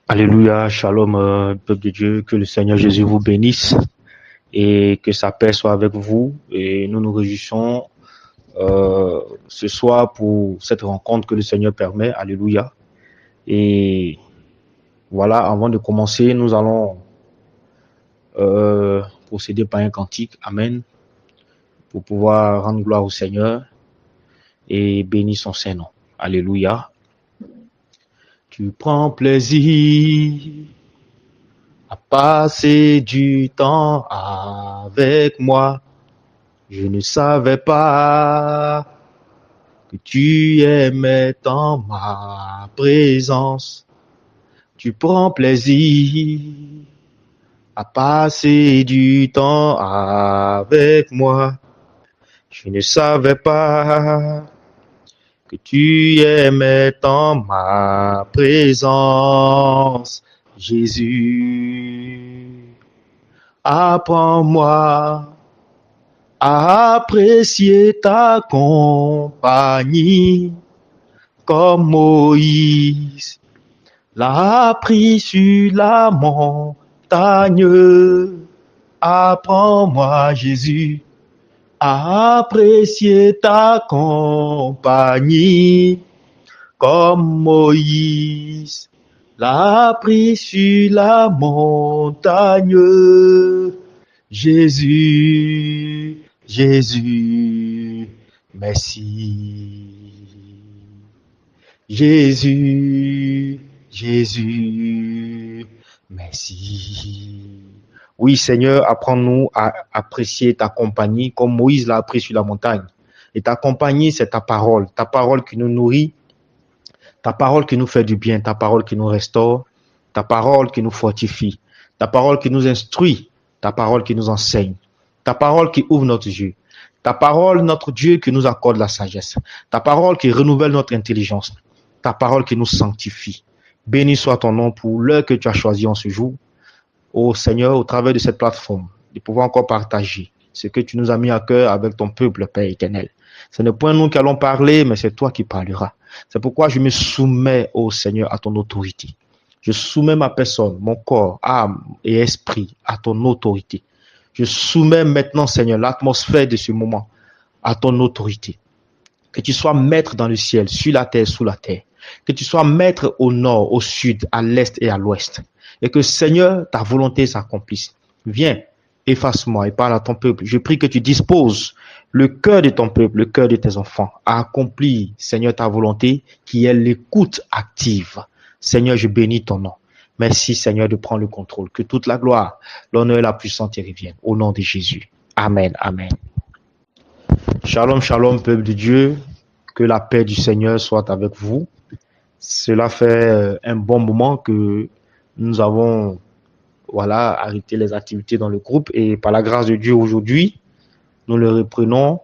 Alléluia, shalom, peuple de Dieu, que le Seigneur Jésus vous bénisse et que sa paix soit avec vous. Et nous nous réjouissons ce soir pour cette rencontre que le Seigneur permet. Alléluia. Et voilà, avant de commencer, nous allons procéder par un cantique. Amen. Pour pouvoir rendre gloire au Seigneur et bénir son Saint-Nom. Alléluia. Tu prends plaisir à passer du temps avec moi. Je ne savais pas que tu aimais tant ma présence. Tu prends plaisir à passer du temps avec moi. Je ne savais pas que tu aimais tant ma présence. Jésus, apprends-moi à apprécier ta compagnie, comme Moïse l'a appris sur la montagne. Apprends-moi, Jésus, à apprécier ta compagnie, comme Moïse l'a appris sur la montagne. Jésus, Jésus, merci. Jésus, Jésus, merci. Oui, Seigneur, apprends-nous à apprécier ta compagnie comme Moïse l'a appris sur la montagne. Et ta compagnie, c'est ta parole qui nous nourrit, ta parole qui nous fait du bien, ta parole qui nous restaure, ta parole qui nous fortifie, ta parole qui nous instruit, ta parole qui nous enseigne, ta parole qui ouvre notre yeux, ta parole, notre Dieu, qui nous accorde la sagesse, ta parole qui renouvelle notre intelligence, ta parole qui nous sanctifie. Béni soit ton nom pour l'heure que tu as choisi en ce jour. Ô Seigneur, au travers de cette plateforme, de pouvoir encore partager ce que tu nous as mis à cœur avec ton peuple, Père éternel. Ce n'est point nous qui allons parler, mais c'est toi qui parleras. C'est pourquoi je me soumets, ô Seigneur, à ton autorité. Je soumets ma personne, mon corps, âme et esprit à ton autorité. Je soumets maintenant, Seigneur, l'atmosphère de ce moment à ton autorité. Que tu sois maître dans le ciel, sur la terre, sous la terre. Que tu sois maître au nord, au sud, à l'est et à l'ouest. Et que, Seigneur, ta volonté s'accomplisse. Viens, efface-moi et parle à ton peuple. Je prie que tu disposes le cœur de ton peuple, le cœur de tes enfants, à accomplir, Seigneur, ta volonté, qui est l'écoute active. Seigneur, je bénis ton nom. Merci, Seigneur, de prendre le contrôle. Que toute la gloire, l'honneur et la puissance te reviennent. Au nom de Jésus. Amen, amen. Shalom, shalom, peuple de Dieu. Que la paix du Seigneur soit avec vous. Cela fait un bon moment que nous avons arrêté les activités dans le groupe et par la grâce de Dieu aujourd'hui, nous le reprenons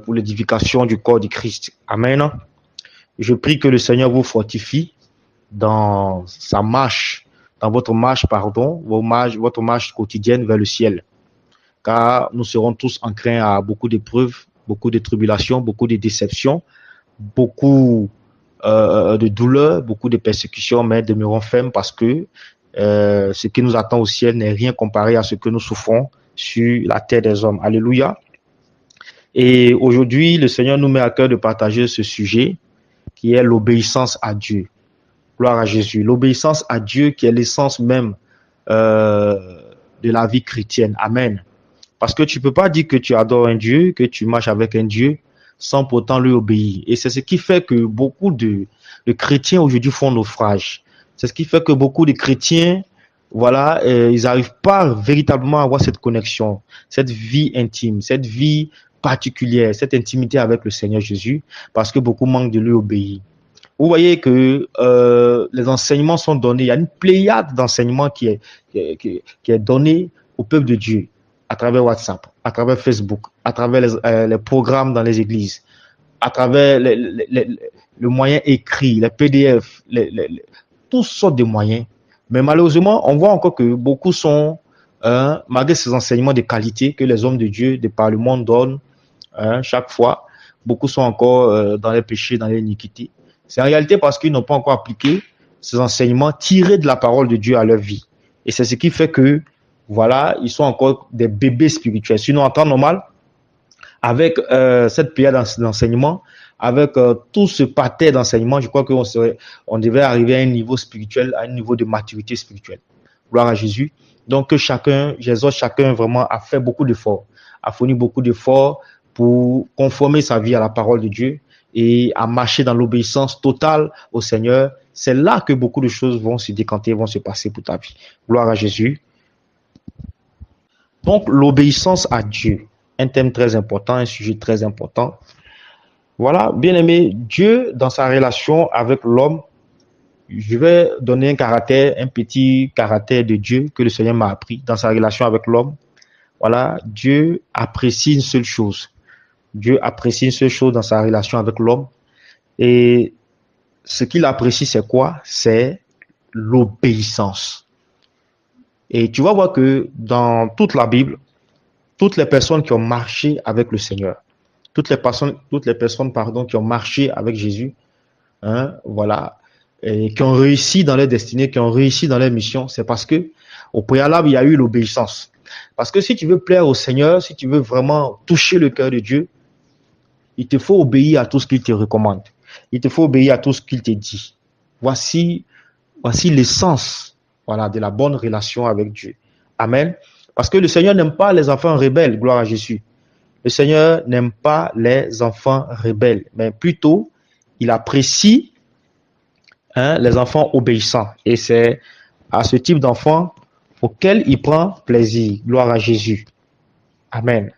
pour l'édification du corps de Christ. Amen. Je prie que le Seigneur vous fortifie dans sa marche, dans votre marche, votre marche quotidienne vers le ciel. Car nous serons tous enclins à beaucoup d'épreuves, beaucoup de tribulations, beaucoup de déceptions, beaucoup de douleurs, beaucoup de persécutions, mais demeurons fermes parce que ce qui nous attend au ciel n'est rien comparé à ce que nous souffrons sur la terre des hommes. Alléluia. Et aujourd'hui, le Seigneur nous met à cœur de partager ce sujet qui est l'obéissance à Dieu. Gloire à Jésus. L'obéissance à Dieu qui est l'essence même de la vie chrétienne. Amen. Parce que tu peux pas dire que tu adores un Dieu, que tu marches avec un Dieu sans pourtant lui obéir. Et c'est ce qui fait que beaucoup de chrétiens aujourd'hui font naufrage. C'est ce qui fait que beaucoup de chrétiens, ils n'arrivent pas véritablement à avoir cette connexion, cette vie intime, cette vie particulière, cette intimité avec le Seigneur Jésus, parce que beaucoup manquent de lui obéir. Vous voyez que les enseignements sont donnés. Il y a une pléiade d'enseignements qui est donnée au peuple de Dieu à travers WhatsApp, à travers Facebook, à travers les programmes dans les églises, à travers le moyen écrit, les PDF, toutes sortes de moyens. Mais malheureusement, on voit encore que beaucoup sont, malgré ces enseignements de qualité que les hommes de Dieu, de par le monde donnent chaque fois, beaucoup sont encore dans les péchés, dans l'iniquité. C'est en réalité parce qu'ils n'ont pas encore appliqué ces enseignements tirés de la parole de Dieu à leur vie. Et c'est ce qui fait que, voilà, ils sont encore des bébés spirituels. Sinon, en temps normal, avec cette période d'enseignement, avec tout ce pâté d'enseignement, je crois on devait arriver à un niveau spirituel, à un niveau de maturité spirituelle. Gloire à Jésus. Donc, j'exhorte chacun vraiment à faire beaucoup d'efforts, à fournir beaucoup d'efforts pour conformer sa vie à la parole de Dieu et à marcher dans l'obéissance totale au Seigneur. C'est là que beaucoup de choses vont se décanter, vont se passer pour ta vie. Gloire à Jésus. Donc, l'obéissance à Dieu, un thème très important, un sujet très important. Voilà, bien aimé, Dieu, dans sa relation avec l'homme, je vais donner un petit caractère de Dieu que le Seigneur m'a appris dans sa relation avec l'homme. Voilà, Dieu apprécie une seule chose. Dieu apprécie une seule chose dans sa relation avec l'homme. Et ce qu'il apprécie, c'est quoi? C'est l'obéissance. Et tu vas voir que dans toute la Bible, toutes les personnes qui ont marché avec le Seigneur, toutes les personnes qui ont marché avec Jésus, hein, voilà, et qui ont réussi dans leur destinée, qui ont réussi dans leur mission, c'est parce que au préalable, il y a eu l'obéissance. Parce que si tu veux plaire au Seigneur, si tu veux vraiment toucher le cœur de Dieu, il te faut obéir à tout ce qu'il te recommande. Il te faut obéir à tout ce qu'il te dit. Voici l'essence, voilà, de la bonne relation avec Dieu. Amen. Parce que le Seigneur n'aime pas les enfants rebelles, gloire à Jésus. Le Seigneur n'aime pas les enfants rebelles, mais plutôt, il apprécie les enfants obéissants. Et c'est à ce type d'enfants auquel il prend plaisir. Gloire à Jésus. Amen.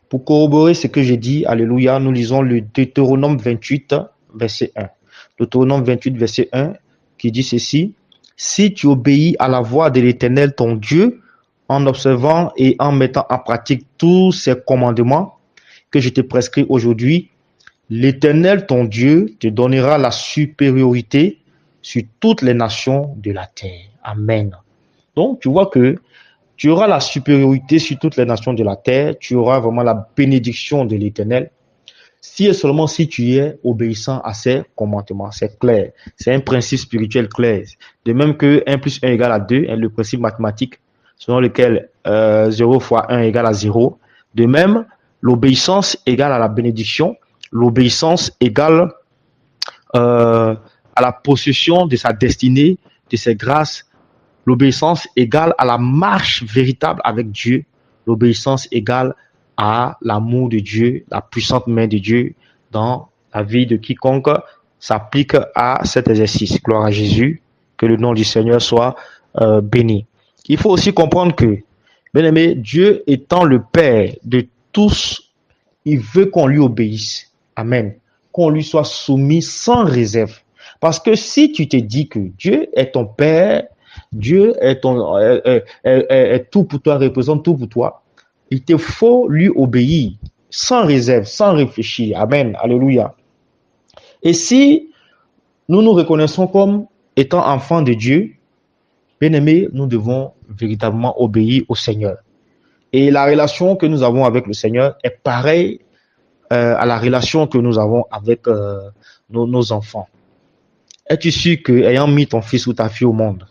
Pour corroborer ce que j'ai dit, alléluia, nous lisons le Deutéronome 28, verset 1. Deutéronome 28, verset 1, qui dit ceci. Si tu obéis à la voix de l'Éternel, ton Dieu, en observant et en mettant en pratique tous ces commandements que je te prescris aujourd'hui, l'Éternel, ton Dieu, te donnera la supériorité sur toutes les nations de la terre. Amen. Donc, tu vois que tu auras la supériorité sur toutes les nations de la terre, tu auras vraiment la bénédiction de l'Éternel, si et seulement si tu es obéissant à ses commandements. C'est clair. C'est un principe spirituel clair. De même que 1 plus 1 égale à 2, le principe mathématique, selon lequel 0 fois 1 égale à 0. De même, l'obéissance égale à la bénédiction, l'obéissance égale à la possession de sa destinée, de ses grâces. L'obéissance égale à la marche véritable avec Dieu. L'obéissance égale à l'amour de Dieu, la puissante main de Dieu dans la vie de quiconque s'applique à cet exercice. Gloire à Jésus, que le nom du Seigneur soit béni. Il faut aussi comprendre que, bien aimé, Dieu étant le Père de tous, il veut qu'on lui obéisse. Amen. Qu'on lui soit soumis sans réserve. Parce que si tu te dis que Dieu est ton Père, Dieu est tout pour toi, représente tout pour toi, il te faut lui obéir sans réserve, sans réfléchir. Amen. Alléluia. Et si nous nous reconnaissons comme étant enfants de Dieu, bien-aimés, nous devons véritablement obéir au Seigneur. Et la relation que nous avons avec le Seigneur est pareille à la relation que nous avons avec nos enfants. Es-tu sûr que, ayant mis ton fils ou ta fille au monde,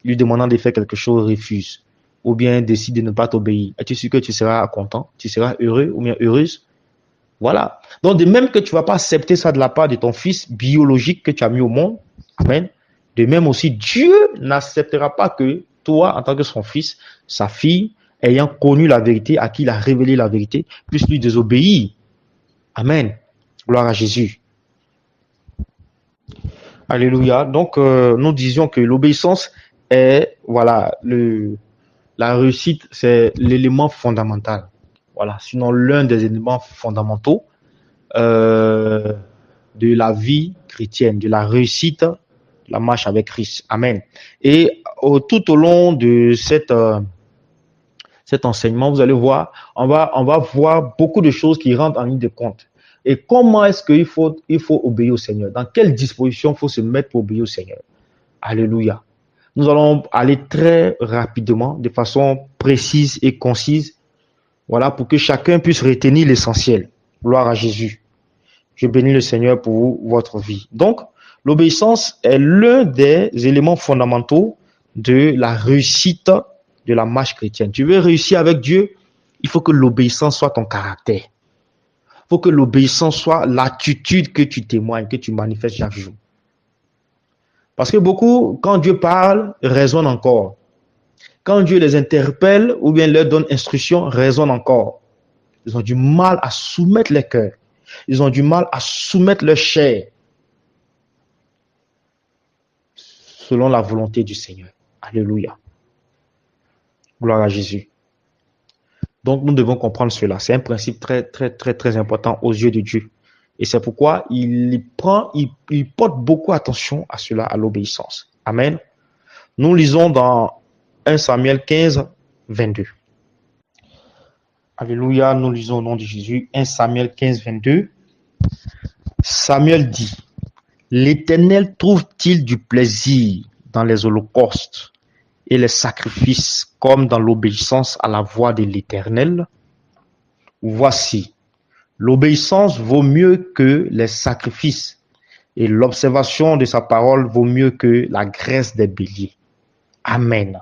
lui demandant de faire quelque chose, refuse, ou bien décide de ne pas t'obéir, es-tu sûr que tu seras content, tu seras heureux ou bien heureuse? Voilà. Donc, de même que tu ne vas pas accepter ça de la part de ton fils biologique que tu as mis au monde, amen. De même aussi, Dieu n'acceptera pas que toi, en tant que son fils, sa fille, ayant connu la vérité, à qui il a révélé la vérité, puisse lui désobéir. Amen. Gloire à Jésus. Alléluia. Donc, nous disions que l'obéissance est, voilà, la réussite, c'est l'élément fondamental. Voilà, sinon l'un des éléments fondamentaux de la vie chrétienne, de la réussite, la marche avec Christ. Amen. Et tout au long de cet enseignement, vous allez voir, on va voir beaucoup de choses qui rentrent en ligne de compte. Et comment est-ce qu'il faut obéir au Seigneur? Dans quelle disposition il faut se mettre pour obéir au Seigneur? Alléluia. Nous allons aller très rapidement, de façon précise et concise, voilà, pour que chacun puisse retenir l'essentiel. Gloire à Jésus. Je bénis le Seigneur pour votre vie. Donc, L'obéissance est l'un des éléments fondamentaux de la réussite de la marche chrétienne. Tu veux réussir avec Dieu, il faut que l'obéissance soit ton caractère. Il faut que l'obéissance soit l'attitude que tu témoignes, que tu manifestes chaque jour. Parce que beaucoup, quand Dieu parle, raisonnent encore. Quand Dieu les interpelle ou bien leur donne instruction, raisonnent encore. Ils ont du mal à soumettre les cœurs. Ils ont du mal à soumettre leur chair selon la volonté du Seigneur. Alléluia. Gloire à Jésus. Donc, nous devons comprendre cela. C'est un principe très important aux yeux de Dieu. Et c'est pourquoi il porte beaucoup attention à cela, à l'obéissance. Amen. Nous lisons dans 1 Samuel 15, 22. Alléluia, nous lisons au nom de Jésus. 1 Samuel 15, 22. Samuel dit, l'Éternel trouve-t-il du plaisir dans les holocaustes et les sacrifices comme dans l'obéissance à la voix de l'Éternel? Voici, l'obéissance vaut mieux que les sacrifices et l'observation de sa parole vaut mieux que la graisse des béliers. Amen.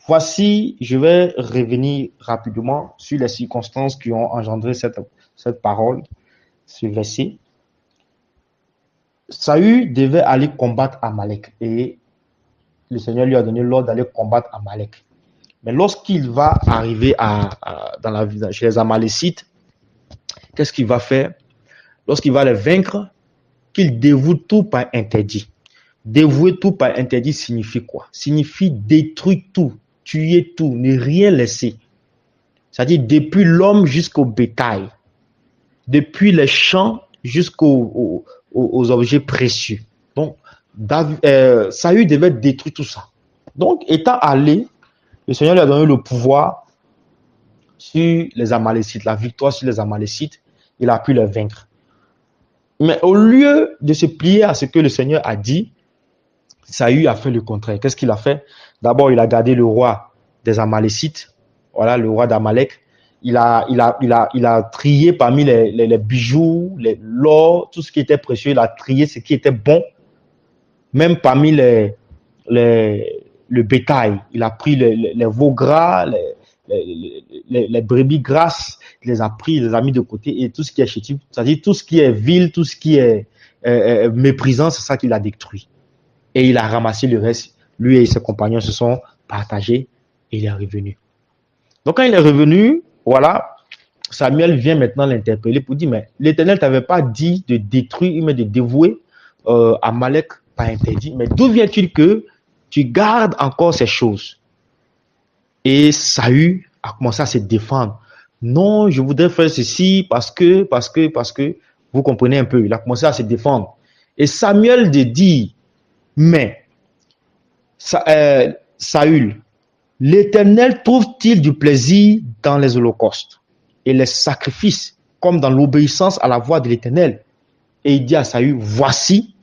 Voici, je vais revenir rapidement sur les circonstances qui ont engendré cette parole, ce verset. Saül devait aller combattre Amalek et le Seigneur lui a donné l'ordre d'aller combattre Amalek. Mais lorsqu'il va arriver chez les Amalécites, qu'est-ce qu'il va faire? Lorsqu'il va les vaincre, qu'il dévoue tout par interdit. Dévouer tout par interdit signifie quoi? Signifie détruire tout, tuer tout, ne rien laisser. C'est-à-dire depuis l'homme jusqu'au bétail, depuis les champs jusqu'aux objets précieux. Donc, Saül devait détruire tout ça. Donc, étant allé, le Seigneur lui a donné le pouvoir sur les Amalécites, la victoire sur les Amalécites, il a pu les vaincre. Mais au lieu de se plier à ce que le Seigneur a dit, Saül a fait le contraire. Qu'est-ce qu'il a fait? D'abord, il a gardé le roi des Amalécites, voilà, le roi d'Amalek. Il a trié parmi les bijoux, l'or, tout ce qui était précieux, il a trié ce qui était bon. Même parmi le bétail, il a pris les veaux gras, les brebis grasses, il les a pris, il les a mis de côté, et tout ce qui est chétif, c'est-à-dire tout ce qui est vil, tout ce qui est méprisant, c'est ça qu'il a détruit. Et il a ramassé le reste. Lui et ses compagnons se sont partagés et il est revenu. Donc quand il est revenu, voilà, Samuel vient maintenant l'interpeller pour dire, mais l'Éternel t'avait pas dit de détruire, mais de dévouer Amalek par interdit. Mais d'où vient-il que tu gardes encore ces choses? Et Saül a commencé à se défendre. Non, je voudrais faire ceci parce que, vous comprenez un peu, il a commencé à se défendre. Et Samuel dit, mais Saül, l'Éternel trouve-t-il du plaisir dans les holocaustes et les sacrifices comme dans l'obéissance à la voix de l'Éternel? Et il dit à Saül, voici,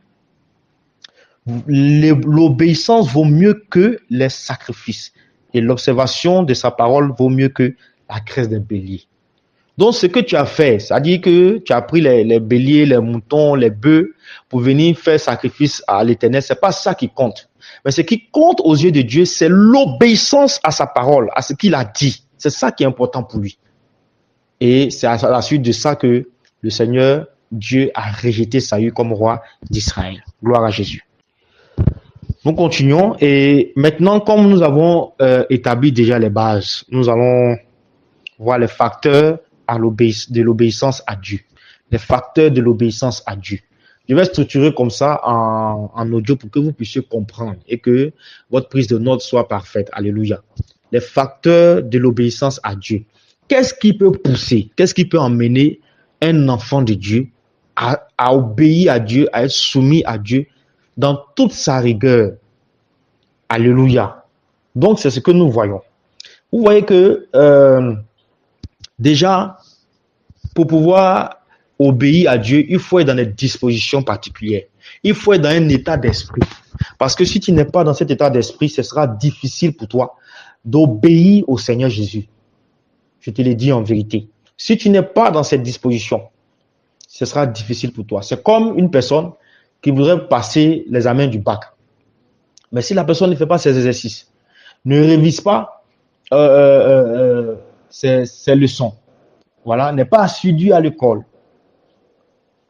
l'obéissance vaut mieux que les sacrifices et l'observation de sa parole vaut mieux que la graisse des béliers. Donc, ce que tu as fait, c'est-à-dire que tu as pris les béliers, les moutons, les bœufs pour venir faire sacrifice à l'Éternel, c'est pas ça qui compte. Mais ce qui compte aux yeux de Dieu, c'est l'obéissance à sa parole, à ce qu'il a dit. C'est ça qui est important pour lui. Et c'est à la suite de ça que le Seigneur, Dieu, a rejeté Saül comme roi d'Israël. Gloire à Jésus. Nous continuons et maintenant, comme nous avons établi déjà les bases, nous allons voir les facteurs de l'obéissance à Dieu. Les facteurs de l'obéissance à Dieu. Je vais structurer comme ça en audio pour que vous puissiez comprendre et que votre prise de notes soit parfaite. Alléluia. Les facteurs de l'obéissance à Dieu. Qu'est-ce qui peut pousser, qu'est-ce qui peut emmener un enfant de Dieu à obéir à Dieu, à être soumis à Dieu dans toute sa rigueur? Alléluia. Donc, c'est ce que nous voyons. Vous voyez que déjà, pour pouvoir obéir à Dieu, il faut être dans des dispositions particulières. Il faut être dans un état d'esprit. Parce que si tu n'es pas dans cet état d'esprit, ce sera difficile pour toi d'obéir au Seigneur Jésus. Je te l'ai dit en vérité. Si tu n'es pas dans cette disposition, ce sera difficile pour toi. C'est comme une personne qui voudrait passer les examens du bac. Mais si la personne ne fait pas ses exercices, ne révise pas ses leçons, voilà, n'est pas assidu à l'école,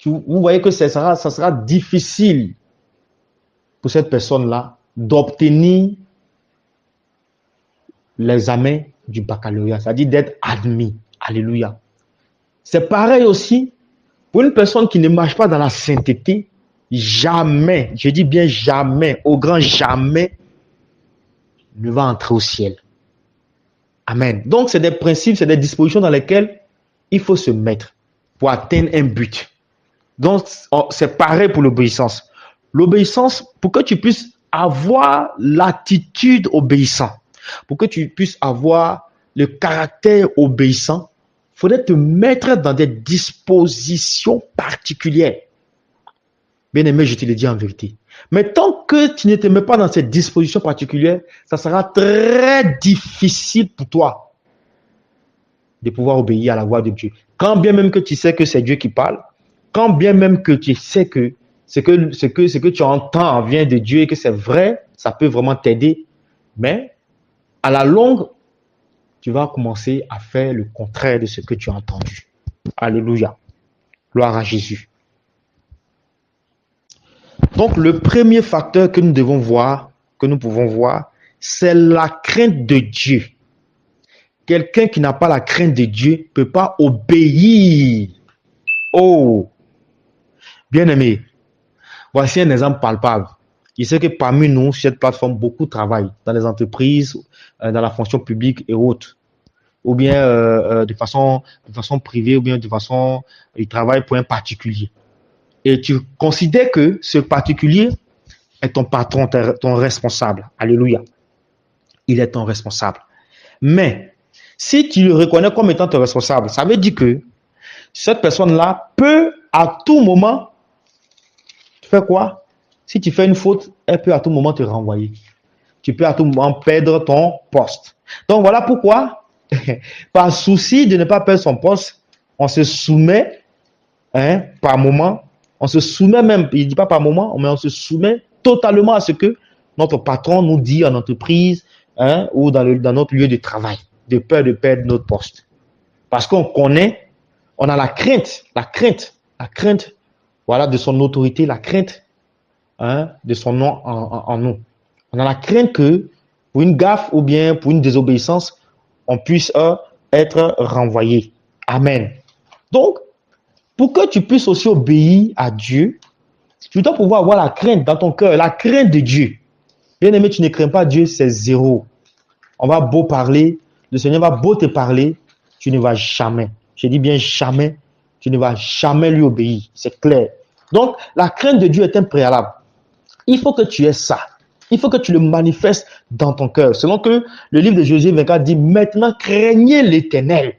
vous voyez que ça sera difficile pour cette personne-là d'obtenir l'examen du baccalauréat, c'est-à-dire d'être admis. Alléluia. C'est pareil aussi pour une personne qui ne marche pas dans la sainteté, jamais, je dis bien jamais, au grand jamais, ne va entrer au ciel. Amen. Donc, c'est des principes, c'est des dispositions dans lesquelles il faut se mettre pour atteindre un but. Donc, c'est pareil pour l'obéissance. L'obéissance, pour que tu puisses avoir l'attitude obéissante, pour que tu puisses avoir le caractère obéissant, il faudrait te mettre dans des dispositions particulières. Bien aimé, je te le dis en vérité. Mais tant que tu ne te mets pas dans ces dispositions particulières, ça sera très difficile pour toi de pouvoir obéir à la voix de Dieu. Quand bien même que tu sais que c'est Dieu qui parle, quand bien même que tu sais que ce que tu entends vient de Dieu et que c'est vrai, ça peut vraiment t'aider. Mais à la longue, tu vas commencer à faire le contraire de ce que tu as entendu. Alléluia. Gloire à Jésus. Donc, le premier facteur que nous devons voir, que nous pouvons voir, c'est la crainte de Dieu. Quelqu'un qui n'a pas la crainte de Dieu ne peut pas obéir. Oh! Bien-aimé, voici un exemple palpable. Je sais que parmi nous, sur cette plateforme, beaucoup travaillent dans les entreprises, dans la fonction publique et autres. Ou bien de façon privée, ou bien de façon, ils travaillent pour un particulier. Et tu considères que ce particulier est ton patron, ton responsable. Alléluia. Il est ton responsable. Mais, si tu le reconnais comme étant ton responsable, ça veut dire que cette personne-là peut à tout moment faire quoi? Si tu fais une faute, elle peut à tout moment te renvoyer. Tu peux à tout moment perdre ton poste. Donc voilà pourquoi, par souci de ne pas perdre son poste, on se soumet par moment. On se soumet même, il ne dit pas par moment, mais on se soumet totalement à ce que notre patron nous dit en entreprise ou dans notre lieu de travail, de peur de perdre notre poste. Parce qu'on connaît, on a la crainte, voilà, de son autorité, la crainte de son nom en nous. On a la crainte que pour une gaffe ou bien pour une désobéissance, on puisse être renvoyé. Amen. Donc, pour que tu puisses aussi obéir à Dieu, tu dois pouvoir avoir la crainte dans ton cœur, la crainte de Dieu. Bien aimé, tu ne crains pas Dieu, c'est zéro. On va beau parler, le Seigneur va beau te parler, tu ne vas jamais, je dis bien jamais, tu ne vas jamais lui obéir, c'est clair. Donc, la crainte de Dieu est un préalable. Il faut que tu aies ça. Il faut que tu le manifestes dans ton cœur. Selon que le livre de Josué 24 dit, maintenant craignez l'Éternel.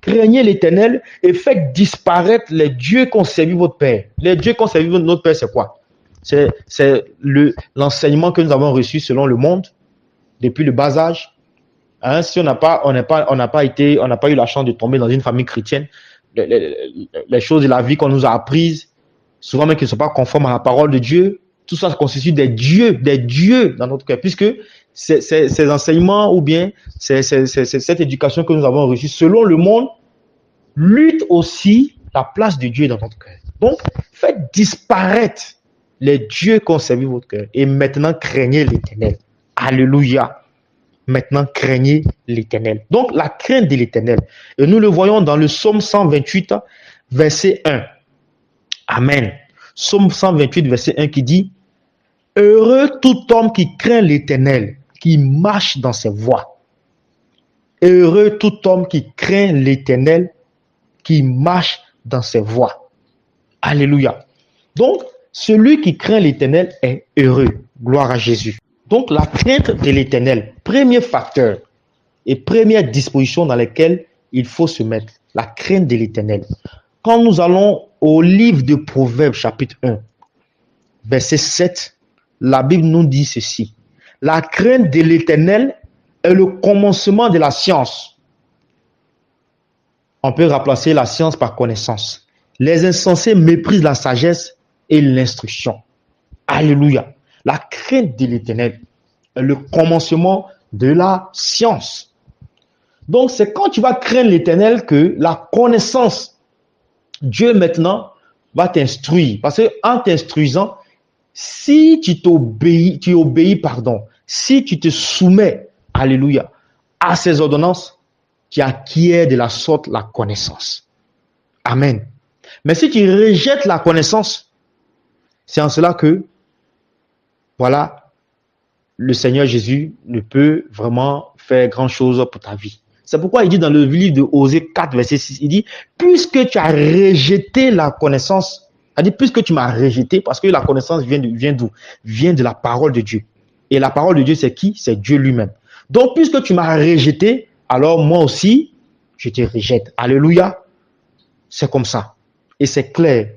Craignez l'Éternel et faites disparaître les dieux qu'ont servi votre Père. Les dieux qu'ont servi notre Père, c'est quoi? C'est l'enseignement que nous avons reçu selon le monde, depuis le bas âge. Si on n'a pas eu la chance de tomber dans une famille chrétienne, les choses de la vie qu'on nous a apprises, souvent même qui ne sont pas conformes à la parole de Dieu, tout ça constitue des dieux dans notre cœur, puisque ces enseignements ou bien cette éducation que nous avons reçue selon le monde lutte aussi la place de Dieu dans notre cœur. Donc, faites disparaître les dieux qui ont servi votre cœur et maintenant craignez l'Éternel. Alléluia. Maintenant craignez l'Éternel. Donc, la crainte de l'Éternel. Et nous le voyons dans le psaume 128, verset 1. Amen. Psaume 128, verset 1 qui dit: heureux tout homme qui craint l'Éternel, qui marche dans ses voies. Heureux tout homme qui craint l'Éternel, qui marche dans ses voies. Alléluia. Donc, celui qui craint l'Éternel est heureux. Gloire à Jésus. Donc, la crainte de l'Éternel, premier facteur et première disposition dans laquelle il faut se mettre, la crainte de l'Éternel. Quand nous allons au livre de Proverbes, chapitre 1, verset 7, la Bible nous dit ceci: la crainte de l'Éternel est le commencement de la science. On peut remplacer la science par connaissance. Les insensés méprisent la sagesse et l'instruction. Alléluia. La crainte de l'Éternel est le commencement de la science. Donc, c'est quand tu vas craindre l'Éternel que la connaissance, Dieu maintenant va t'instruire. Parce qu'en t'instruisant, si tu obéis, si tu te soumets, alléluia, à ses ordonnances, tu acquiers de la sorte la connaissance. Amen. Mais si tu rejettes la connaissance, c'est en cela que, voilà, le Seigneur Jésus ne peut vraiment faire grand chose pour ta vie. C'est pourquoi il dit dans le livre de Osée 4, verset 6, il dit, puisque tu as rejeté la connaissance, il dit, puisque tu m'as rejeté, parce que la connaissance vient d'où? Vient de la parole de Dieu. Et la parole de Dieu, c'est qui? C'est Dieu lui-même. Donc, puisque tu m'as rejeté, alors moi aussi, je te rejette. Alléluia. C'est comme ça. Et c'est clair.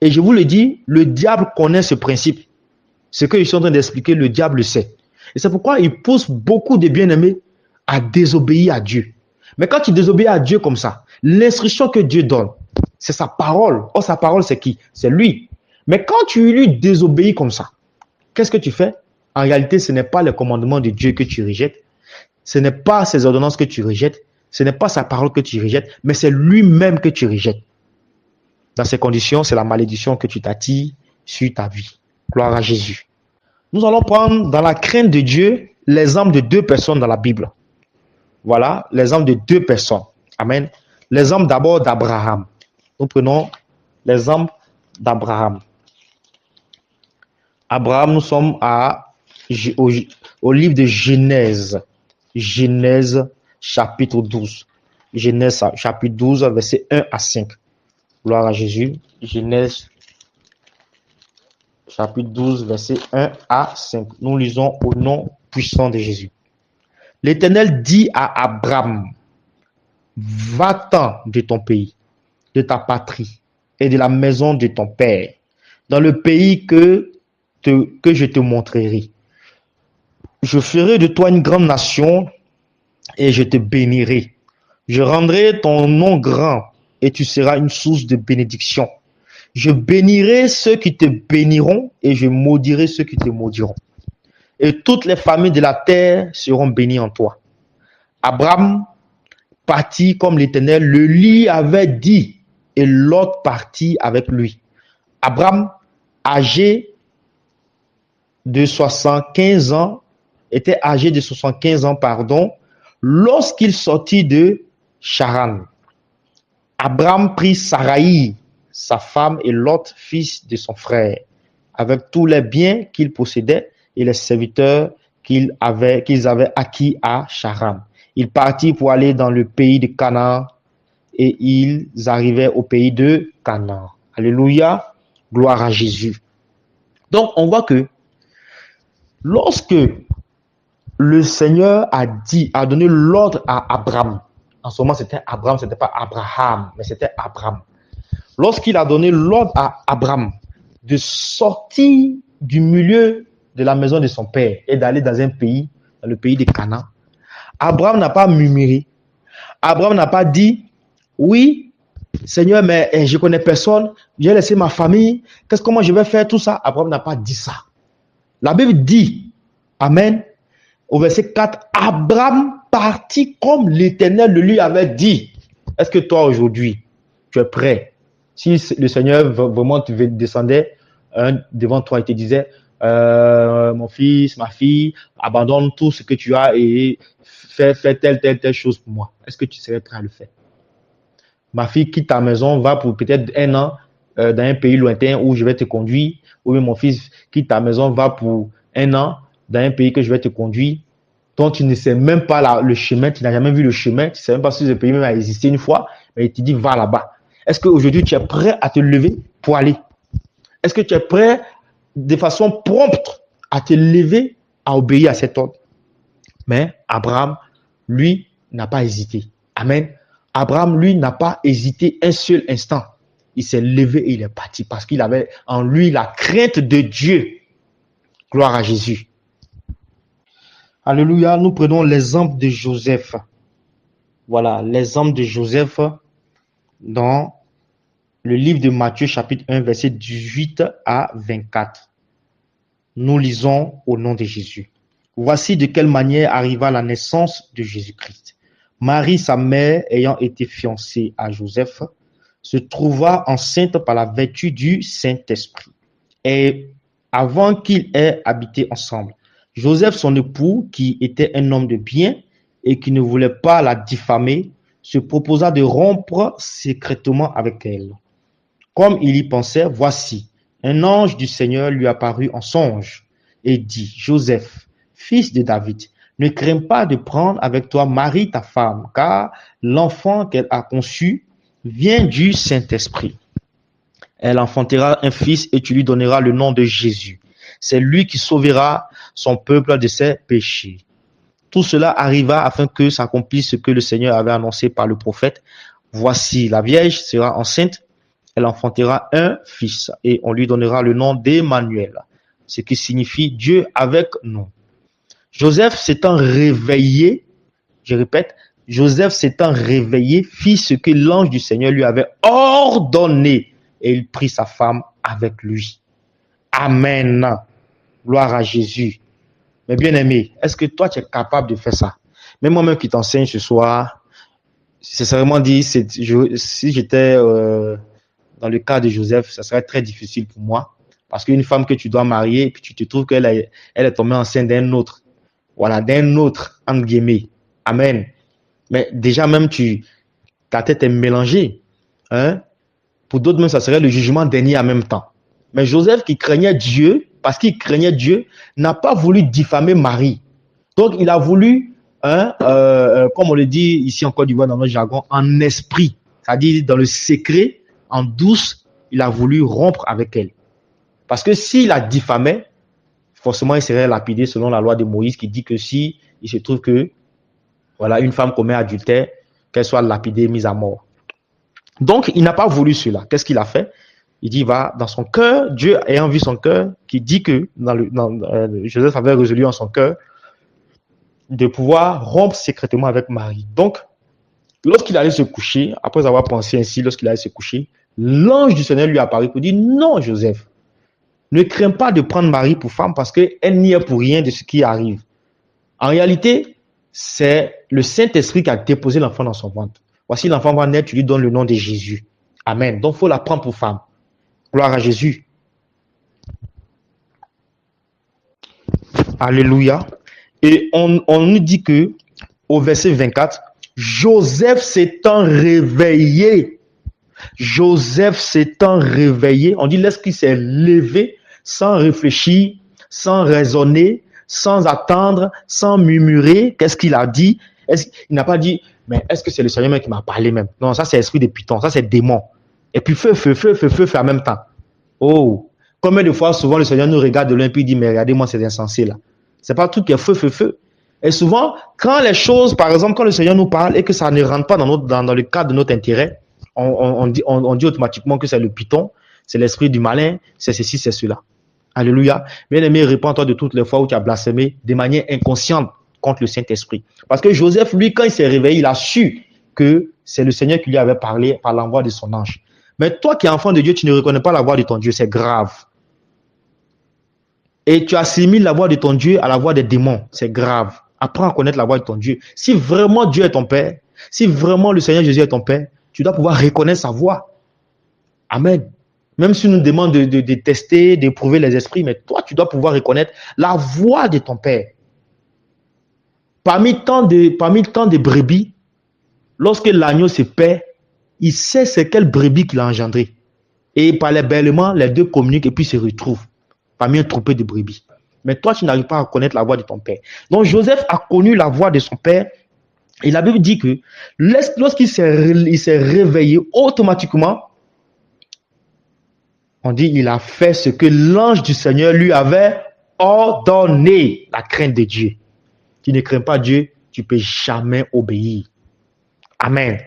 Et je vous le dis, le diable connaît ce principe. Ce que je suis en train d'expliquer, le diable le sait. Et c'est pourquoi il pousse beaucoup de bien-aimés à désobéir à Dieu. Mais quand tu désobéis à Dieu comme ça, l'instruction que Dieu donne, c'est sa parole. Or, sa parole, c'est qui? C'est lui. Mais quand tu lui désobéis comme ça, qu'est-ce que tu fais? En réalité, ce n'est pas le commandement de Dieu que tu rejettes. Ce n'est pas ses ordonnances que tu rejettes. Ce n'est pas sa parole que tu rejettes, mais c'est lui-même que tu rejettes. Dans ces conditions, c'est la malédiction que tu t'attires sur ta vie. Gloire à Jésus. Nous allons prendre dans la crainte de Dieu l'exemple de deux personnes dans la Bible. Voilà, l'exemple de deux personnes. Amen. L'exemple d'abord d'Abraham. Nous prenons l'exemple d'Abraham. Abraham, nous sommes au livre de Genèse. Genèse chapitre 12. Genèse chapitre 12, verset 1 à 5. Gloire à Jésus. Genèse chapitre 12, verset 1 à 5. Nous lisons au nom puissant de Jésus. L'Éternel dit à Abraham, va-t'en de ton pays, de ta patrie et de la maison de ton père, dans le pays que je te montrerai. Je ferai de toi une grande nation et je te bénirai. Je rendrai ton nom grand et tu seras une source de bénédiction. Je bénirai ceux qui te béniront et je maudirai ceux qui te maudiront. Et toutes les familles de la terre seront bénies en toi. Abraham partit comme l'Éternel le lui avait dit, et Lot partit avec lui. Abraham, âgé de 75 ans, lorsqu'il sortit de Charan. Abraham prit Saraï, sa femme, et Lot, fils de son frère, avec tous les biens qu'il possédait et les serviteurs qu'ils avaient acquis à Charan. Ils partirent pour aller dans le pays de Canaan et ils arrivaient au pays de Canaan. Alléluia, gloire à Jésus. Donc, on voit que lorsque le Seigneur a donné l'ordre à Abraham, en ce moment c'était Abraham, c'était pas Abraham, mais c'était Abraham. Lorsqu'il a donné l'ordre à Abraham de sortir du milieu de la maison de son père et d'aller dans un pays, dans le pays de Canaan, Abraham n'a pas murmuré. Abraham n'a pas dit, oui, Seigneur, mais je connais personne, j'ai laissé ma famille, comment je vais faire tout ça? Abraham n'a pas dit ça. La Bible dit, Amen, au verset 4, Abraham partit comme l'Éternel le lui avait dit. Est-ce que toi aujourd'hui, tu es prêt? Si le Seigneur vraiment te descendait devant toi et te disait, mon fils, ma fille, abandonne tout ce que tu as et fais telle chose pour moi. Est-ce que tu serais prêt à le faire? Ma fille, quitte ta maison, va pour peut-être 1 an dans un pays lointain où je vais te conduire. Ou bien mon fils, quitte ta maison, va pour 1 an dans un pays que je vais te conduire, dont tu ne sais même pas le chemin, tu n'as jamais vu le chemin, tu ne sais même pas si ce pays même a existé une fois, mais il te dit, va là-bas. Est-ce qu'aujourd'hui, tu es prêt à te lever pour aller? Est-ce que tu es prêt de façon prompte à te lever, à obéir à cet ordre? Mais Abraham, lui, n'a pas hésité. Amen. Abraham, lui, n'a pas hésité un seul instant. Il s'est levé et il est parti parce qu'il avait en lui la crainte de Dieu. Gloire à Jésus. Alléluia. Nous prenons l'exemple de Joseph. Voilà, l'exemple de Joseph dans le livre de Matthieu, chapitre 1, verset 18 à 24. Nous lisons au nom de Jésus. Voici de quelle manière arriva la naissance de Jésus-Christ. Marie, sa mère, ayant été fiancée à Joseph, se trouva enceinte par la vertu du Saint-Esprit. Et avant qu'ils aient habité ensemble, Joseph, son époux, qui était un homme de bien et qui ne voulait pas la diffamer, se proposa de rompre secrètement avec elle. Comme il y pensait, voici, un ange du Seigneur lui apparut en songe et dit, Joseph, fils de David, ne crains pas de prendre avec toi Marie, ta femme, car l'enfant qu'elle a conçu vient du Saint-Esprit. Elle enfantera un fils et tu lui donneras le nom de Jésus. C'est lui qui sauvera son peuple de ses péchés. Tout cela arriva afin que s'accomplisse ce que le Seigneur avait annoncé par le prophète. Voici, la Vierge sera enceinte, elle enfantera un fils et on lui donnera le nom d'Emmanuel, ce qui signifie Dieu avec nous. Joseph s'étant réveillé, je répète, Joseph s'étant réveillé, fit ce que l'ange du Seigneur lui avait ordonné et il prit sa femme avec lui. Amen. Gloire à Jésus. Mais bien aimé, est-ce que toi tu es capable de faire ça? Même moi-même qui t'enseigne ce soir, sincèrement dit, si j'étais dans le cas de Joseph, ça serait très difficile pour moi. Parce qu'une femme que tu dois marier, puis tu te trouves qu'elle est tombée enceinte d'un autre. Voilà, d'un autre, entre guillemets. Amen. Mais déjà même, ta tête est mélangée. Hein? Pour d'autres même, ça serait le jugement dernier en même temps. Mais Joseph qui craignait Dieu, parce qu'il craignait Dieu, n'a pas voulu diffamer Marie. Donc, il a voulu, comme on le dit ici en Côte d'Ivoire dans notre jargon, en esprit. C'est-à-dire dans le secret, en douce, il a voulu rompre avec elle. Parce que s'il la diffamait, forcément, il serait lapidé selon la loi de Moïse qui dit que si il se trouve que voilà, une femme commet adultère, qu'elle soit lapidée, mise à mort. Donc, il n'a pas voulu cela. Qu'est-ce qu'il a fait? Il dit, va dans son cœur, Dieu ayant vu son cœur, qui dit que Joseph avait résolu en son cœur de pouvoir rompre secrètement avec Marie. Donc, lorsqu'il allait se coucher, après avoir pensé ainsi, lorsqu'il allait se coucher, l'ange du Seigneur lui apparut pour dire, non, Joseph, ne crains pas de prendre Marie pour femme parce qu'elle n'y est pour rien de ce qui arrive. En réalité, c'est le Saint-Esprit qui a déposé l'enfant dans son ventre. Voici l'enfant va naître, tu lui donnes le nom de Jésus. Amen. Donc, il faut la prendre pour femme. Gloire à Jésus. Alléluia. Et on nous dit que, au verset 24, Joseph s'étant réveillé. Joseph s'étant réveillé. On dit l'esprit s'est levé sans réfléchir, sans raisonner, sans attendre, sans murmurer. Qu'est-ce qu'il a dit? Il n'a pas dit, mais est-ce que c'est le Seigneur même qui m'a parlé même? Non, ça c'est l'esprit de Python, ça c'est démon. Et puis feu en même temps. Oh, combien de fois souvent le Seigneur nous regarde de loin et puis il dit, mais regardez-moi ces insensés là. C'est pas tout qui est feu. Et souvent, quand les choses, par exemple, quand le Seigneur nous parle et que ça ne rentre pas dans le cadre de notre intérêt, on dit automatiquement que c'est le Python, c'est l'esprit du malin, c'est ceci, c'est cela. Alléluia. Bien-aimé, répands-toi de toutes les fois où tu as blasphémé de manière inconsciente contre le Saint-Esprit. Parce que Joseph, lui, quand il s'est réveillé, il a su que c'est le Seigneur qui lui avait parlé par l'envoi de son ange. Mais toi qui es enfant de Dieu, tu ne reconnais pas la voix de ton Dieu, c'est grave. Et tu assimiles la voix de ton Dieu à la voix des démons, c'est grave. Apprends à connaître la voix de ton Dieu. Si vraiment Dieu est ton Père, si vraiment le Seigneur Jésus est ton Père, tu dois pouvoir reconnaître sa voix. Amen. Même si nous demande de tester, d'éprouver les esprits, mais toi, tu dois pouvoir reconnaître la voix de ton Père. Parmi tant de brebis, lorsque l'agneau se perd, il sait c'est quelle brebis qu'il a engendré. Et par les bêlements, les deux communiquent et puis se retrouvent parmi un troupeau de brebis. Mais toi, tu n'arrives pas à connaître la voix de ton Père. Donc, Joseph a connu la voix de son Père. Et la Bible dit que lorsqu'il s'est réveillé automatiquement, on dit il a fait ce que l'ange du Seigneur lui avait ordonné, la crainte de Dieu. Tu ne crains pas Dieu, tu ne peux jamais obéir. Amen.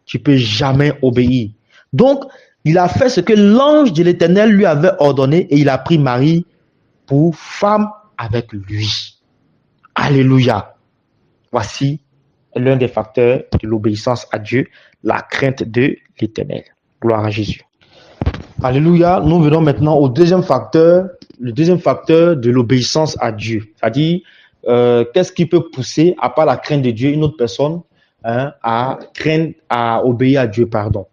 Tu ne peux jamais obéir. Donc, il a fait ce que l'ange de l'Éternel lui avait ordonné et il a pris Marie pour femme avec lui. Alléluia. Voici l'un des facteurs de l'obéissance à Dieu, la crainte de l'Éternel. Gloire à Jésus. Alléluia. Nous venons maintenant au deuxième facteur, le deuxième facteur de l'obéissance à Dieu. C'est-à-dire, qu'est-ce qui peut pousser, à part la crainte de Dieu, une autre personne à obéir à Dieu, pardon.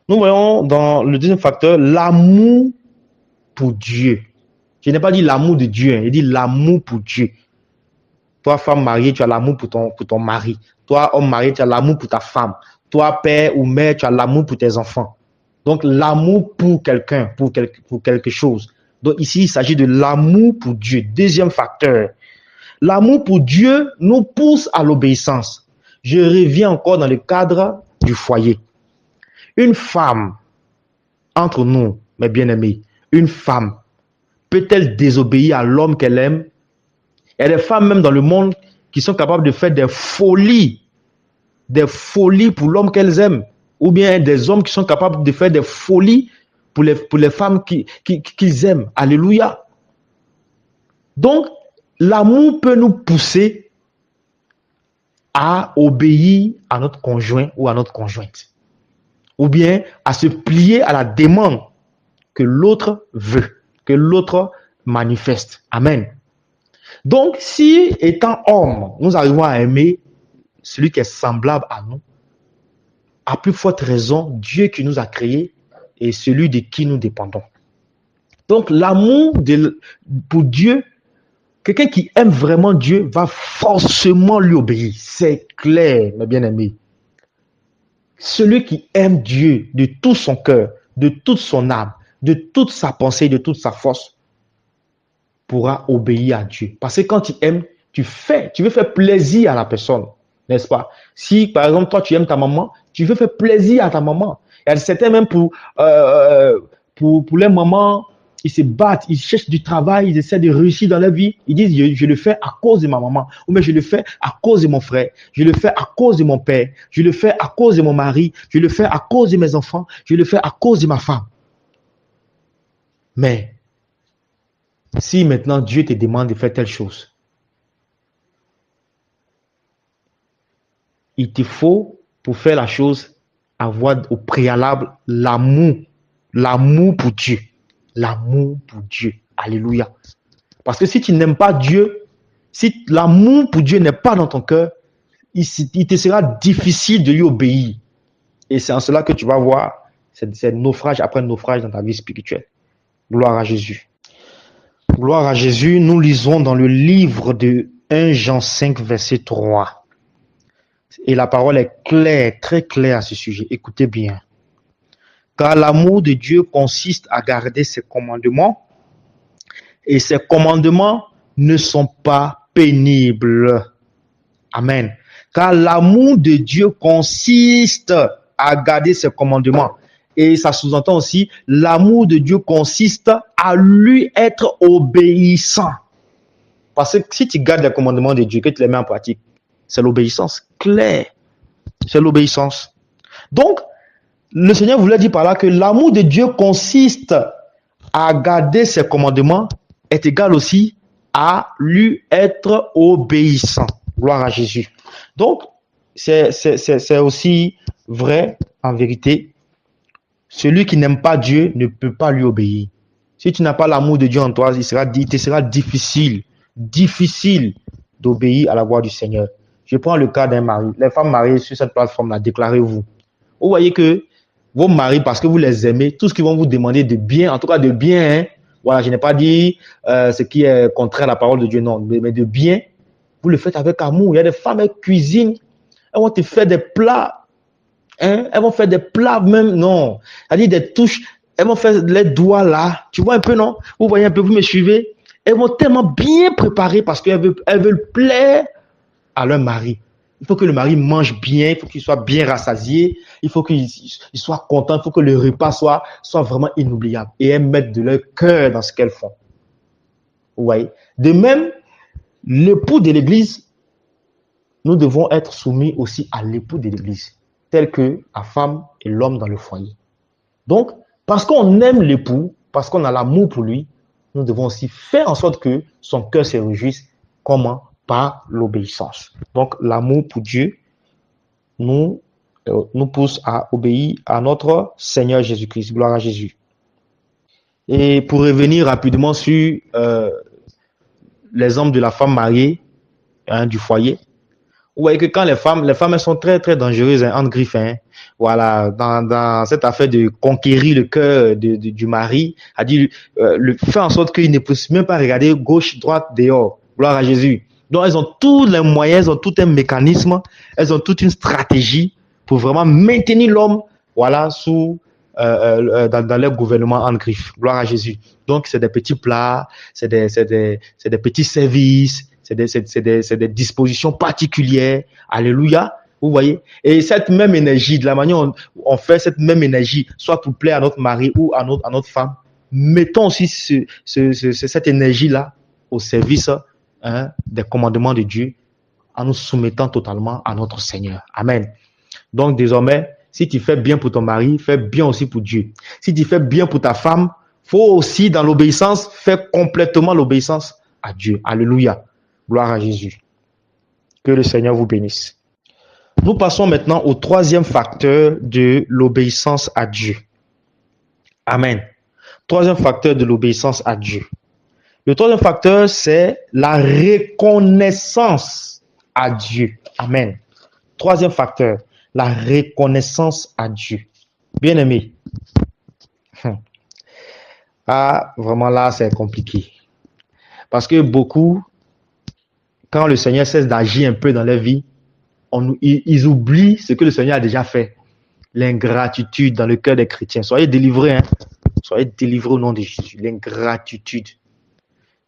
Nous voyons dans le deuxième facteur l'amour pour Dieu. Je n'ai pas dit l'amour de Dieu, j'ai dit l'amour pour Dieu. Toi, femme mariée, tu as l'amour pour ton mari. Toi, homme marié, tu as l'amour pour ta femme. Toi, père ou mère, tu as l'amour pour tes enfants. Donc, l'amour pour quelqu'un, pour quelque chose. Donc, ici, il s'agit de l'amour pour Dieu. Deuxième facteur. L'amour pour Dieu nous pousse à l'obéissance. Je reviens encore dans le cadre du foyer. Une femme, entre nous, mes bien-aimés, une femme, peut-elle désobéir à l'homme qu'elle aime? Il y a des femmes même dans le monde qui sont capables de faire des folies pour l'homme qu'elles aiment. Ou bien des hommes qui sont capables de faire des folies pour les femmes qu'ils aiment. Alléluia. Donc, l'amour peut nous pousser à obéir à notre conjoint ou à notre conjointe. Ou bien à se plier à la demande que l'autre veut, que l'autre manifeste. Amen. Donc, si étant homme, nous arrivons à aimer celui qui est semblable à nous, à plus forte raison, Dieu qui nous a créés et celui de qui nous dépendons. Donc, l'amour pour Dieu, quelqu'un qui aime vraiment Dieu va forcément lui obéir. C'est clair, mes bien-aimés. Celui qui aime Dieu de tout son cœur, de toute son âme, de toute sa pensée, de toute sa force, pourra obéir à Dieu. Parce que quand tu aimes, tu veux faire plaisir à la personne, n'est-ce pas? Si, par exemple, toi, tu aimes ta maman, tu veux faire plaisir à ta maman. Il y a certains même pour les mamans, ils se battent, ils cherchent du travail, ils essaient de réussir dans la vie. Ils disent, je le fais à cause de ma maman. Ou bien je le fais à cause de mon frère. Je le fais à cause de mon père. Je le fais à cause de mon mari. Je le fais à cause de mes enfants. Je le fais à cause de ma femme. Mais, si maintenant Dieu te demande de faire telle chose, il te faut, pour faire la chose, avoir au préalable l'amour pour Dieu. L'amour pour Dieu. Alléluia. Parce que si tu n'aimes pas Dieu, si l'amour pour Dieu n'est pas dans ton cœur, il te sera difficile de lui obéir. Et c'est en cela que tu vas voir c'est naufrage après naufrage dans ta vie spirituelle. Gloire à Jésus. Gloire à Jésus. Nous lisons dans le livre de 1 Jean 5, verset 3. Et la parole est claire, très claire à ce sujet. Écoutez bien. Car l'amour de Dieu consiste à garder ses commandements, et ses commandements ne sont pas pénibles. Amen. Car l'amour de Dieu consiste à garder ses commandements. Et ça sous-entend aussi, l'amour de Dieu consiste à lui être obéissant. Parce que si tu gardes les commandements de Dieu, que tu les mets en pratique, c'est l'obéissance claire. C'est l'obéissance. Donc, le Seigneur voulait dire par là que l'amour de Dieu consiste à garder ses commandements est égal aussi à lui être obéissant. Gloire à Jésus. Donc, c'est aussi vrai en vérité. Celui qui n'aime pas Dieu ne peut pas lui obéir. Si tu n'as pas l'amour de Dieu en toi, il te sera difficile d'obéir à la voix du Seigneur. Je prends le cas d'un mari. Les femmes mariées sur cette plateforme-là, déclarez-vous. Vous voyez que vos maris, parce que vous les aimez, tout ce qu'ils vont vous demander de bien, en tout cas de bien, hein, voilà, je n'ai pas dit ce qui est contraire à la parole de Dieu, non, mais de bien, vous le faites avec amour. Il y a des femmes, elles cuisinent, elles vont te faire des plats, hein, elles vont faire des plats même, non, c'est-à-dire des touches, elles vont faire les doigts là, tu vois un peu, non? Vous voyez un peu, vous me suivez? Elles vont tellement bien préparer parce qu'elles veulent plaire à leur mari. Il faut que le mari mange bien, il faut qu'il soit bien rassasié, il faut qu'il soit content, il faut que le repas soit vraiment inoubliable. Et elles mettent de leur cœur dans ce qu'elles font. Vous voyez? De même, l'époux de l'église, nous devons être soumis aussi à l'époux de l'église, tel que la femme et l'homme dans le foyer. Donc, parce qu'on aime l'époux, parce qu'on a l'amour pour lui, nous devons aussi faire en sorte que son cœur se réjouisse. Comment? Par l'obéissance. Donc, l'amour pour Dieu nous nous pousse à obéir à notre Seigneur Jésus-Christ. Gloire à Jésus. Et pour revenir rapidement sur l'exemple de la femme mariée, du foyer, vous voyez que quand les femmes elles sont très très dangereuses, entre griffes, voilà, dans cette affaire de conquérir le cœur du mari, a dit faire en sorte qu'il ne puisse même pas regarder gauche, droite, dehors. Gloire à Jésus. Donc elles ont tous les moyens, elles ont tout un mécanisme, elles ont toute une stratégie pour vraiment maintenir l'homme, voilà, sous dans leur gouvernement en griffe. Gloire à Jésus. Donc c'est des petits plats, c'est des petits services. C'est des dispositions particulières. Alléluia. Vous voyez? Et cette même énergie, de la manière dont on fait cette même énergie, soit pour plaire à notre mari ou à notre femme, mettons aussi cette énergie-là au service des commandements de Dieu en nous soumettant totalement à notre Seigneur. Amen. Donc désormais, si tu fais bien pour ton mari, fais bien aussi pour Dieu. Si tu fais bien pour ta femme, faut aussi dans l'obéissance, faire complètement l'obéissance à Dieu. Alléluia. Gloire à Jésus. Que le Seigneur vous bénisse. Nous passons maintenant au troisième facteur de l'obéissance à Dieu. Amen. Troisième facteur de l'obéissance à Dieu. Le troisième facteur, c'est la reconnaissance à Dieu. Amen. Troisième facteur, la reconnaissance à Dieu. Bien-aimé. Ah, vraiment là, c'est compliqué. Parce que beaucoup, quand le Seigneur cesse d'agir un peu dans leur vie, ils oublient ce que le Seigneur a déjà fait. L'ingratitude dans le cœur des chrétiens. Soyez délivrés, Soyez délivrés au nom de Jésus. L'ingratitude.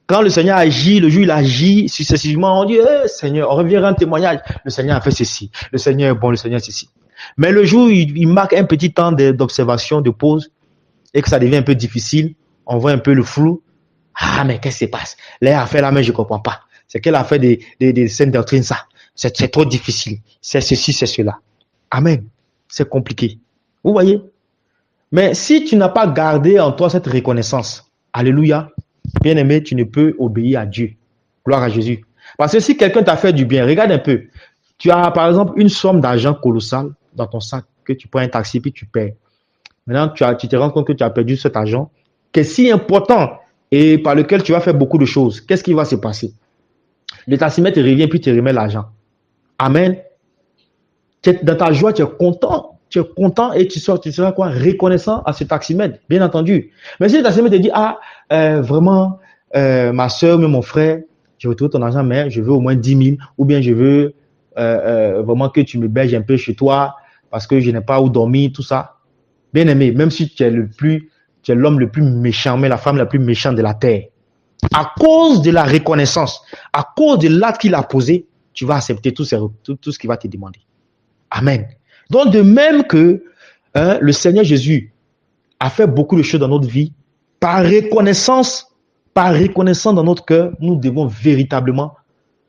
Quand le Seigneur agit, le jour où il agit successivement, on dit, Seigneur, on revient rendre témoignage. Le Seigneur a fait ceci. Le Seigneur est bon, le Seigneur ceci. Mais le jour où il marque un petit temps d'observation, de pause, et que ça devient un peu difficile, on voit un peu le flou. Ah, mais qu'est-ce qui se passe? Là, a fait la main, je ne comprends pas. C'est qu'elle a fait des scènes doctrines, ça. C'est trop difficile. C'est ceci, c'est cela. Amen. C'est compliqué. Vous voyez? Mais si tu n'as pas gardé en toi cette reconnaissance, alléluia, bien-aimé, tu ne peux obéir à Dieu. Gloire à Jésus. Parce que si quelqu'un t'a fait du bien, regarde un peu. Tu as par exemple une somme d'argent colossale dans ton sac que tu prends un taxi puis tu perds. Maintenant, tu te rends compte que tu as perdu cet argent qui est si important et par lequel tu vas faire beaucoup de choses. Qu'est-ce qui va se passer? Le taximètre te revient puis te remet l'argent. Amen. Dans ta joie, tu es content. Tu es content et tu seras quoi? Reconnaissant à ce taximètre, bien entendu. Mais si le taximètre te dit, vraiment, ma soeur ou mon frère, je retrouve ton argent, mais je veux au moins 10 000, ou bien je veux vraiment que tu me berges un peu chez toi parce que je n'ai pas où dormir, tout ça. Bien aimé, même si tu es l'homme le plus méchant, mais la femme la plus méchante de la terre, à cause de la reconnaissance, à cause de l'acte qu'il a posé, tu vas accepter tout ce qu'il va te demander. Amen. Donc, de même que le Seigneur Jésus a fait beaucoup de choses dans notre vie, par reconnaissance dans notre cœur, nous devons véritablement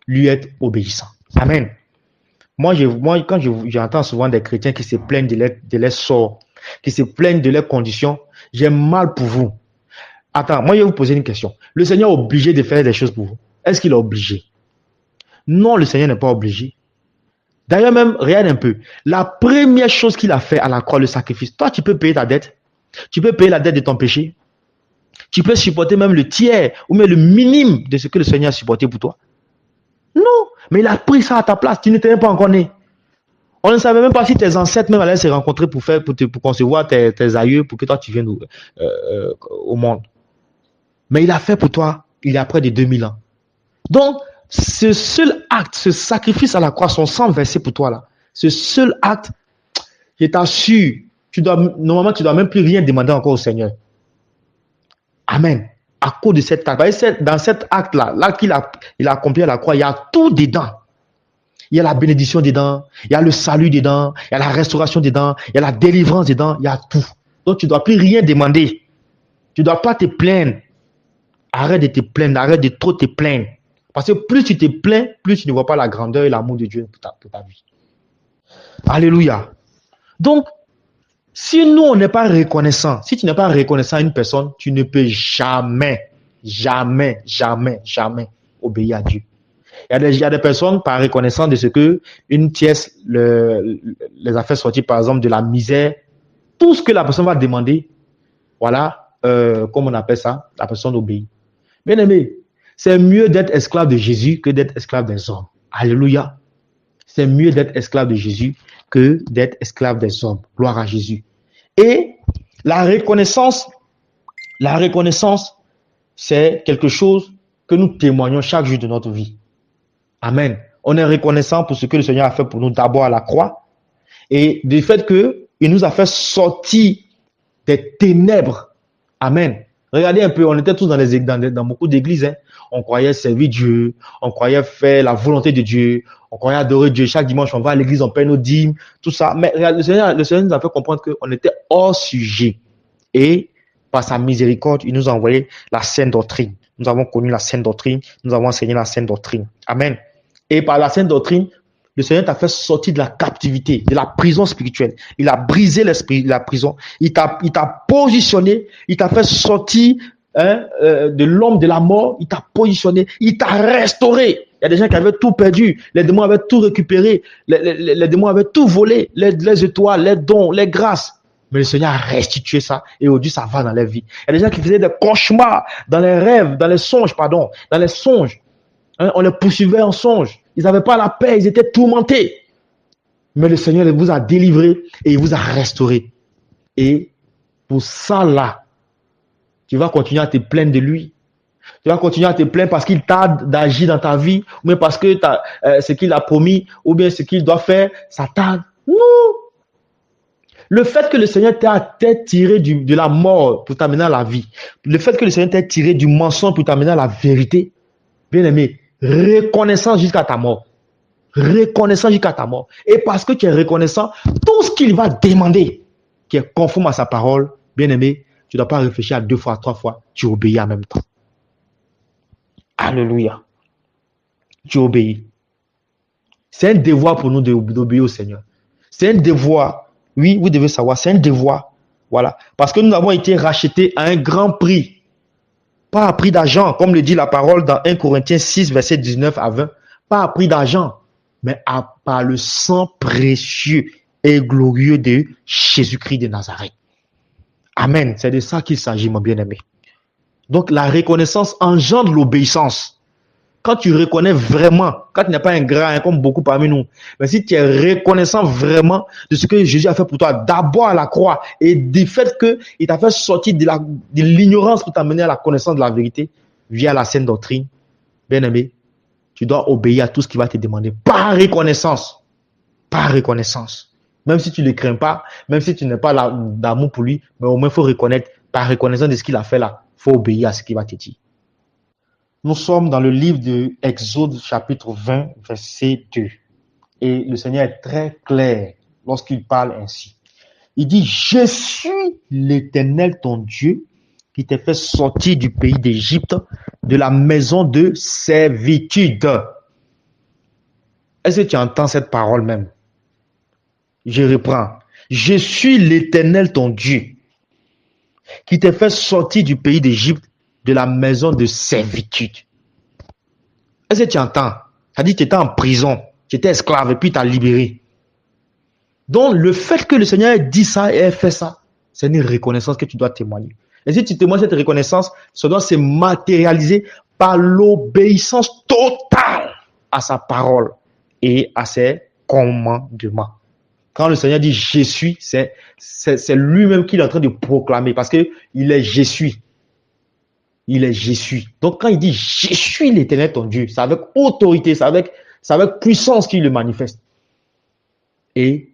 lui être obéissants. Amen. Moi, quand j'entends souvent des chrétiens qui se plaignent de leur sort, qui se plaignent de leurs conditions, j'ai mal pour vous. Attends, moi, je vais vous poser une question. Le Seigneur est obligé de faire des choses pour vous. Est-ce qu'il est obligé? Non, le Seigneur n'est pas obligé. D'ailleurs, même, regarde un peu. La première chose qu'il a fait à la croix, le sacrifice, toi, tu peux payer ta dette. Tu peux payer la dette de ton péché. Tu peux supporter même le tiers ou même le minimum de ce que le Seigneur a supporté pour toi. Non, mais il a pris ça à ta place. Tu n'étais même pas encore né. On ne savait même pas si tes ancêtres même allaient se rencontrer pour concevoir tes aïeux pour que toi tu viennes au monde. Mais il a fait pour toi il y a près de 2000 ans. Donc, ce seul acte, ce sacrifice à la croix, son sang versé pour toi là, ce seul acte, je t'assure, normalement tu ne dois même plus rien demander encore au Seigneur. Amen. À cause de cet acte. Dans cet acte-là, l'acte qu'il a accompli à la croix, il y a tout dedans. Il y a la bénédiction dedans, il y a le salut dedans, il y a la restauration dedans, il y a la délivrance dedans, il y a tout. Donc tu ne dois plus rien demander. Tu ne dois pas te plaindre. Arrête de te plaindre, arrête de trop te plaindre. Parce que plus tu te plains, plus tu ne vois pas la grandeur et l'amour de Dieu pour ta vie. Alléluia. Donc, si nous, on n'est pas reconnaissant, si tu n'es pas reconnaissant à une personne, tu ne peux jamais obéir à Dieu. Il y a des personnes, par reconnaissance de ce que une pièce les a fait sortir, par exemple, de la misère, tout ce que la personne va demander, voilà, comme on appelle ça, la personne obéit. Bien aimé, c'est mieux d'être esclave de Jésus que d'être esclave des hommes. Alléluia. C'est mieux d'être esclave de Jésus que d'être esclave des hommes. Gloire à Jésus. Et la reconnaissance, c'est quelque chose que nous témoignons chaque jour de notre vie. Amen. On est reconnaissant pour ce que le Seigneur a fait pour nous d'abord à la croix et du fait qu'il nous a fait sortir des ténèbres. Amen. Regardez un peu, on était tous dans beaucoup d'églises. Hein. On croyait servir Dieu, on croyait faire la volonté de Dieu, on croyait adorer Dieu. Chaque dimanche, on va à l'église, on paie nos dîmes, tout ça. Mais le Seigneur nous a fait comprendre qu'on était hors sujet. Et par sa miséricorde, il nous a envoyé la sainte doctrine. Nous avons connu la sainte doctrine, nous avons enseigné la sainte doctrine. Amen. Et par la sainte doctrine, le Seigneur t'a fait sortir de la captivité, de la prison spirituelle. Il a brisé l'esprit de la prison. Il t'a positionné, il t'a fait sortir de l'homme de la mort. Il t'a positionné, il t'a restauré. Il y a des gens qui avaient tout perdu. Les démons avaient tout récupéré. Les démons avaient tout volé. Les étoiles, les dons, les grâces. Mais le Seigneur a restitué ça et aujourd'hui ça va dans leur vie. Il y a des gens qui faisaient des cauchemars dans les rêves, dans les songes. Hein, on les poursuivait en songe. Ils n'avaient pas la paix, ils étaient tourmentés. Mais le Seigneur vous a délivré et il vous a restauré. Et pour ça là, tu vas continuer à te plaindre de lui. Tu vas continuer à te plaindre parce qu'il tarde d'agir dans ta vie, ou bien parce que ce qu'il a promis, ou bien ce qu'il doit faire, ça tarde. Non. Le fait que le Seigneur t'ait tiré de la mort pour t'amener à la vie, le fait que le Seigneur t'ait tiré du mensonge pour t'amener à la vérité, bien aimé, reconnaissant jusqu'à ta mort. Reconnaissant jusqu'à ta mort. Et parce que tu es reconnaissant, tout ce qu'il va demander, qui est conforme à sa parole, bien aimé, tu ne dois pas réfléchir à 2 fois, 3 fois, tu obéis en même temps. Alléluia. Tu obéis. C'est un devoir pour nous d'obéir au Seigneur. C'est un devoir. Oui, vous devez savoir, c'est un devoir. Voilà. Parce que nous avons été rachetés à un grand prix. Pas à prix d'argent, comme le dit la parole dans 1 Corinthiens 6, verset 19 à 20. Pas à prix d'argent, mais par le sang précieux et glorieux de Jésus-Christ de Nazareth. Amen. C'est de ça qu'il s'agit, mon bien-aimé. Donc, la reconnaissance engendre l'obéissance. Quand tu reconnais vraiment, quand tu n'es pas ingrat, comme beaucoup parmi nous, mais si tu es reconnaissant vraiment de ce que Jésus a fait pour toi, d'abord à la croix, et du fait qu'il t'a fait sortir de l'ignorance pour t'amener à la connaissance de la vérité, via la sainte doctrine, bien aimé, tu dois obéir à tout ce qu'il va te demander, par reconnaissance. Par reconnaissance. Même si tu ne le crains pas, même si tu n'as pas d'amour pour lui, mais au moins il faut reconnaître, par reconnaissance de ce qu'il a fait là, il faut obéir à ce qu'il va te dire. Nous sommes dans le livre de Exode, chapitre 20, verset 2. Et le Seigneur est très clair lorsqu'il parle ainsi. Il dit, je suis l'Éternel ton Dieu qui t'a fait sortir du pays d'Égypte, de la maison de servitude. Est-ce que tu entends cette parole même? Je reprends. Je suis l'Éternel ton Dieu qui t'a fait sortir du pays d'Égypte, de la maison de servitude. Est-ce que tu entends? Ça dit que tu étais en prison, tu étais esclave et puis tu as libéré. Donc, le fait que le Seigneur ait dit ça et ait fait ça, c'est une reconnaissance que tu dois témoigner. Et si tu témoignes cette reconnaissance, ça doit se matérialiser par l'obéissance totale à sa parole et à ses commandements. Quand le Seigneur dit « je suis », c'est lui-même qu'il est en train de proclamer parce qu'il est « je suis ». Il est je suis. Donc quand il dit je suis l'Éternel ton Dieu, c'est avec autorité, c'est avec puissance qu'il le manifeste. Et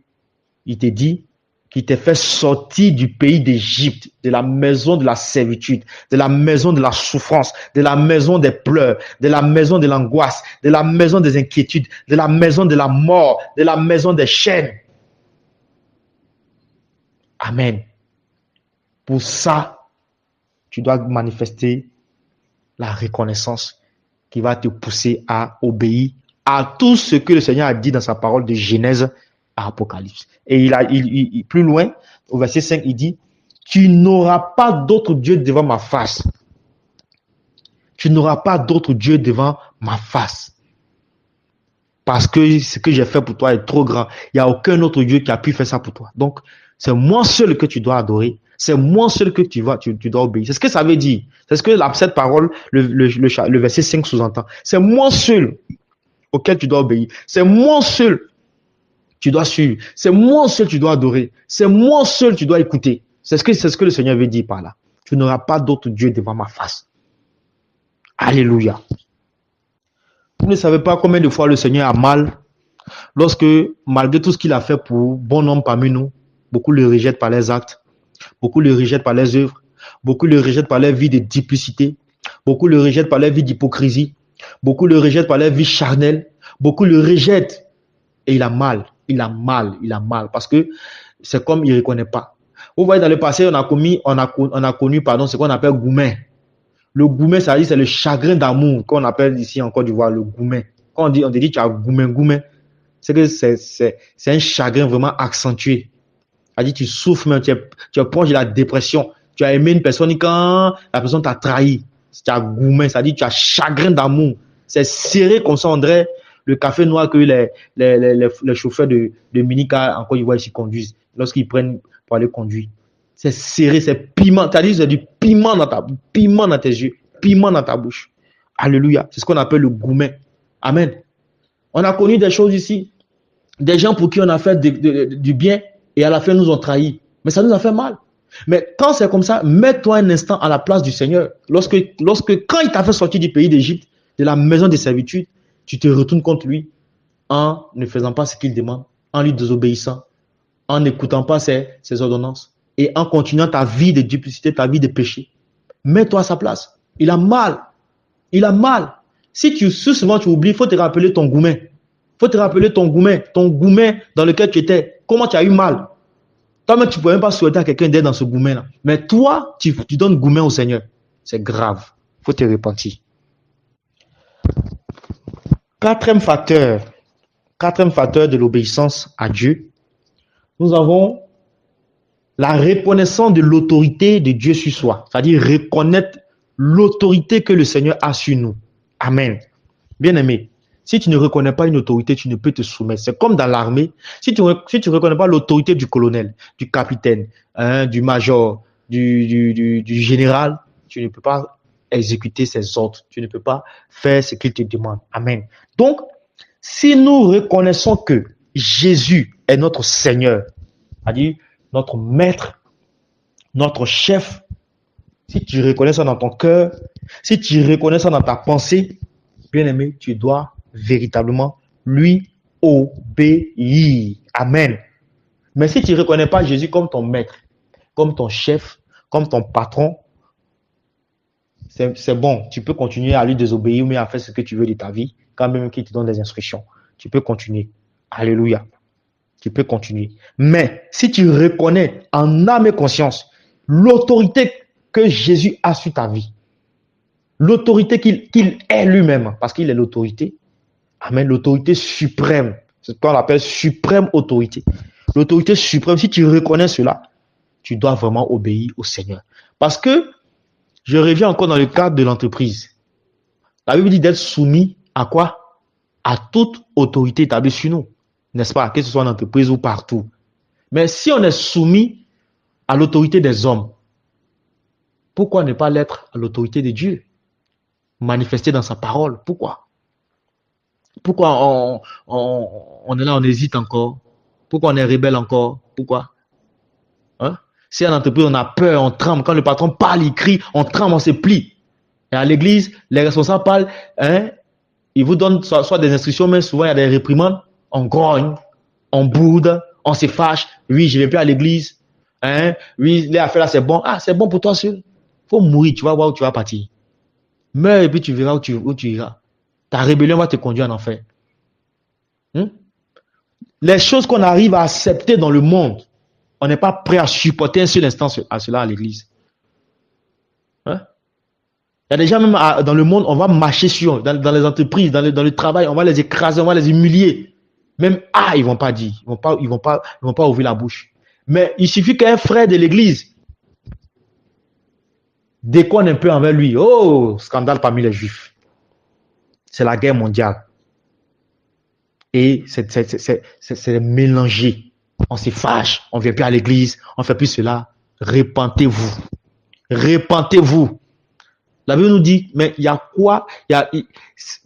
il te dit qu'il t'a fait sortir du pays d'Égypte, de la maison de la servitude, de la maison de la souffrance, de la maison des pleurs, de la maison de l'angoisse, de la maison des inquiétudes, de la maison de la mort, de la maison des chaînes. Amen. Pour ça, tu dois manifester la reconnaissance qui va te pousser à obéir à tout ce que le Seigneur a dit dans sa parole de Genèse à Apocalypse. Et plus loin, au verset 5, il dit, tu n'auras pas d'autre Dieu devant ma face. Tu n'auras pas d'autre Dieu devant ma face. Parce que ce que j'ai fait pour toi est trop grand. Il n'y a aucun autre Dieu qui a pu faire ça pour toi. Donc, c'est moi seul que tu dois adorer. C'est moi seul que tu dois obéir. C'est ce que ça veut dire. C'est ce que cette parole, le verset 5 sous-entend. C'est moi seul auquel tu dois obéir. C'est moi seul tu dois suivre. C'est moi seul tu dois adorer. C'est moi seul tu dois écouter. C'est ce que le Seigneur veut dire par là. Tu n'auras pas d'autre Dieu devant ma face. Alléluia. Vous ne savez pas combien de fois le Seigneur a mal lorsque, malgré tout ce qu'il a fait pour bon homme parmi nous, beaucoup le rejettent par les actes, beaucoup le rejettent par les œuvres, beaucoup le rejettent par leur vie de duplicité, beaucoup le rejettent par leur vie d'hypocrisie, beaucoup le rejettent par leur vie charnelle, beaucoup le rejettent et il a mal, parce que c'est comme il ne reconnaît pas. Vous voyez, dans le passé, on a connu ce qu'on appelle goumen. Le goumen, ça dit, c'est le chagrin d'amour qu'on appelle ici en Côte d'Ivoire, le goumen. Quand on te dit tu as goumen, c'est que c'est un chagrin vraiment accentué. Ça dit, tu souffres même, tu es proche de la dépression. Tu as aimé une personne et quand la personne t'a trahi, tu as goumen, ça dit, tu as chagrin d'amour. C'est serré comme ça, on dirait le café noir que les chauffeurs de minicar en Côte d'Ivoire ici conduisent lorsqu'ils prennent pour aller conduire. C'est serré, c'est piment. C'est-à-dire, c'est du piment piment dans tes yeux, piment dans ta bouche. Alléluia. C'est ce qu'on appelle le goumen. Amen. On a connu des choses ici. Des gens pour qui on a fait du bien et à la fin nous ont trahis. Mais ça nous a fait mal. Mais quand c'est comme ça, mets-toi un instant à la place du Seigneur. Quand il t'a fait sortir du pays d'Égypte, de la maison de servitude, tu te retournes contre lui en ne faisant pas ce qu'il demande, en lui désobéissant, en n'écoutant pas ses ordonnances et en continuant ta vie de duplicité, ta vie de péché. Mets-toi à sa place. Il a mal. Il a mal. Si souvent tu oublies, il faut te rappeler ton goumen. Il faut te rappeler ton goumen dans lequel tu étais. Comment tu as eu mal. Toi-même, tu ne pouvais même pas souhaiter à quelqu'un d'être dans ce goumen-là. Mais toi, tu donnes goumen au Seigneur. C'est grave. Il faut te repentir. Quatrième facteur de l'obéissance à Dieu, nous avons la reconnaissance de l'autorité de Dieu sur soi. C'est-à-dire reconnaître l'autorité que le Seigneur a sur nous. Amen. Bien-aimé, si tu ne reconnais pas une autorité, tu ne peux te soumettre. C'est comme dans l'armée. Si tu ne reconnais pas l'autorité du colonel, du capitaine, du major, du général, tu ne peux pas exécuter ses ordres. Tu ne peux pas faire ce qu'il te demande. Amen. Donc, si nous reconnaissons que Jésus est notre Seigneur, c'est-à-dire notre maître, notre chef, si tu reconnais ça dans ton cœur, si tu reconnais ça dans ta pensée, bien-aimé, tu dois véritablement lui obéir. Amen. Mais si tu ne reconnais pas Jésus comme ton maître, comme ton chef, comme ton patron, c'est bon. Tu peux continuer à lui désobéir, mais à faire ce que tu veux de ta vie, quand même qu'il te donne des instructions. Tu peux continuer. Alléluia. Tu peux continuer. Mais si tu reconnais en âme et conscience l'autorité que Jésus a sur ta vie, l'autorité qu'il est lui-même, parce qu'il est l'autorité, amen, l'autorité suprême, c'est ce qu'on appelle suprême autorité. L'autorité suprême, si tu reconnais cela, tu dois vraiment obéir au Seigneur. Parce que, je reviens encore dans le cadre de l'entreprise. La Bible dit d'être soumis à quoi? À toute autorité établie sur nous. N'est-ce pas? Que ce soit en entreprise ou partout. Mais si on est soumis à l'autorité des hommes, pourquoi ne pas l'être à l'autorité de Dieu? Manifesté dans sa parole. Pourquoi? Pourquoi on est là, on hésite encore? Pourquoi on est rebelle encore? Pourquoi? Hein? Si en entreprise, on a peur, on tremble. Quand le patron parle, il crie, on tremble, on se plie. Et à l'église, les responsables parlent, hein? Ils vous donnent soit des instructions, mais souvent il y a des réprimandes. On grogne, on boude, on se fâche. Oui, je ne vais plus à l'église. Hein? Oui, les affaires là, c'est bon. Ah, c'est bon pour toi seul. Il faut mourir, tu vas voir où tu vas partir. Meurs et puis tu verras où tu iras. Ta rébellion va te conduire en enfer. Les choses qu'on arrive à accepter dans le monde, on n'est pas prêt à supporter un seul instant à cela à l'église. Hein? Il y a des gens même dans le monde, on va marcher sur, dans les entreprises, dans le travail, on va les écraser, on va les humilier. Même ils vont pas dire, ils vont pas ouvrir la bouche. Mais il suffit qu'un frère de l'église déconne un peu envers lui. Oh, scandale parmi les juifs. C'est la guerre mondiale. Et c'est mélangé. On se fâche, on ne vient plus à l'église, on ne fait plus cela. Repentez-vous. Repentez-vous. La Bible nous dit, mais il y a quoi?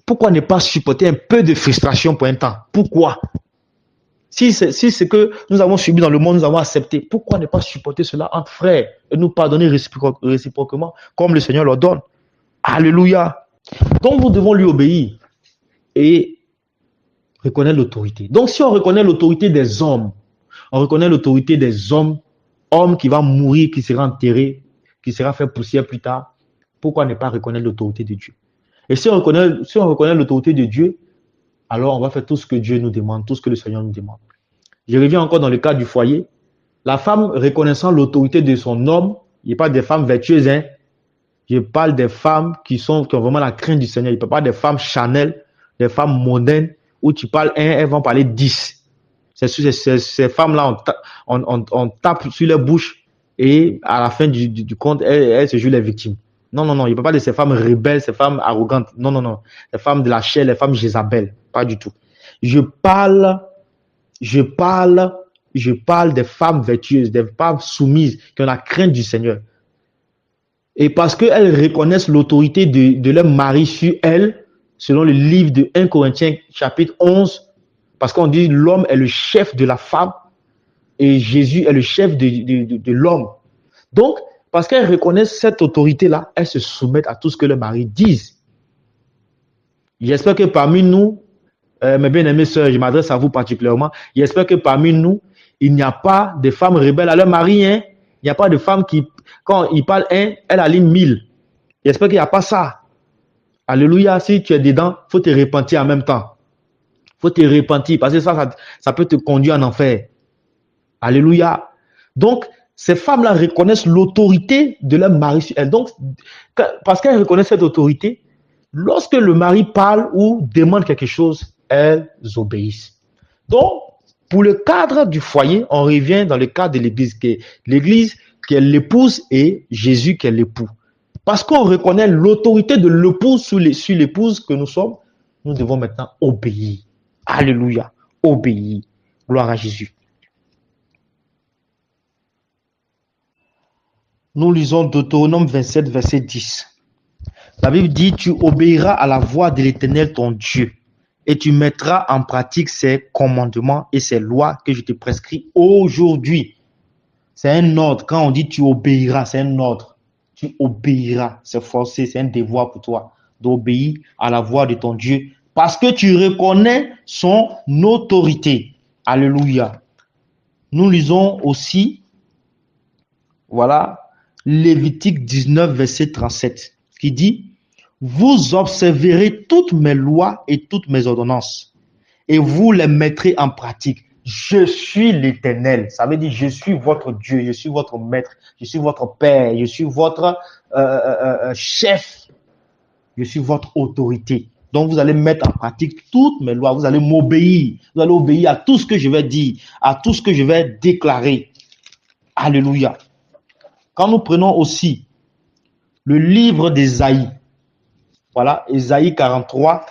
Pourquoi ne pas supporter un peu de frustration pour un temps? Pourquoi? Si c'est ce que nous avons subi dans le monde, nous avons accepté, pourquoi ne pas supporter cela entre frères et nous pardonner réciproquement comme le Seigneur leur donne? Alléluia. Donc nous devons lui obéir et reconnaître l'autorité. Donc si on reconnaît l'autorité des hommes, on reconnaît l'autorité des hommes qui va mourir, qui sera enterré, qui sera fait poussière plus tard, pourquoi ne pas reconnaître l'autorité de Dieu? Et si on reconnaît l'autorité de Dieu, alors on va faire tout ce que Dieu nous demande, tout ce que le Seigneur nous demande. Je reviens encore dans le cas du foyer. La femme reconnaissant l'autorité de son homme, il n'y a pas des femmes vertueuses, hein. Je parle des femmes qui ont vraiment la crainte du Seigneur. Il ne parle pas des femmes Chanel, des femmes mondaines, où tu parles un, elles vont parler 10. Ces femmes-là, on tape sur les bouches et à la fin du compte, elles se jouent les victimes. Non, il ne parle pas de ces femmes rebelles, ces femmes arrogantes. Non. Les femmes de la chair, les femmes Jézabel. Pas du tout. Je parle des femmes vertueuses, des femmes soumises, qui ont la crainte du Seigneur. Et parce qu'elles reconnaissent l'autorité de leur mari sur elles, selon le livre de 1 Corinthiens chapitre 11, parce qu'on dit l'homme est le chef de la femme et Jésus est le chef de l'homme. Donc, parce qu'elles reconnaissent cette autorité-là, elles se soumettent à tout ce que leurs maris disent. J'espère que parmi nous, mes bien-aimées sœurs, je m'adresse à vous particulièrement, j'espère que parmi nous, il n'y a pas de femmes rebelles à leur mari, hein? Il n'y a pas de femmes qui, quand ils parlent un, elle aligne 1000. J'espère qu'il n'y a pas ça. Alléluia, si tu es dedans, il faut te repentir en même temps. Il faut te repentir parce que ça peut te conduire en enfer. Alléluia. Donc, ces femmes-là reconnaissent l'autorité de leur mari sur elles. Donc, parce qu'elles reconnaissent cette autorité, lorsque le mari parle ou demande quelque chose, elles obéissent. Donc, pour le cadre du foyer, on revient dans le cadre de l'église qui est l'épouse et Jésus qui est l'époux. Parce qu'on reconnaît l'autorité de l'épouse sur l'épouse que nous sommes, nous devons maintenant obéir. Alléluia. Obéir. Gloire à Jésus. Nous lisons Deutéronome 27, verset 10. La Bible dit, tu obéiras à la voix de l'Éternel ton Dieu et tu mettras en pratique ses commandements et ses lois que je te prescris aujourd'hui. C'est un ordre. Quand on dit tu obéiras, c'est un ordre. Tu obéiras. C'est forcé, c'est un devoir pour toi d'obéir à la voix de ton Dieu parce que tu reconnais son autorité. Alléluia. Nous lisons aussi, voilà, Lévitique 19, verset 37, qui dit, vous observerez toutes mes lois et toutes mes ordonnances et vous les mettrez en pratique. Je suis l'Éternel. Ça veut dire, je suis votre Dieu, je suis votre maître, je suis votre père, je suis votre chef, je suis votre autorité. Donc, vous allez mettre en pratique toutes mes lois, vous allez m'obéir, vous allez obéir à tout ce que je vais dire, à tout ce que je vais déclarer. Alléluia. Quand nous prenons aussi le livre d'Ésaïe, voilà, Ésaïe 43,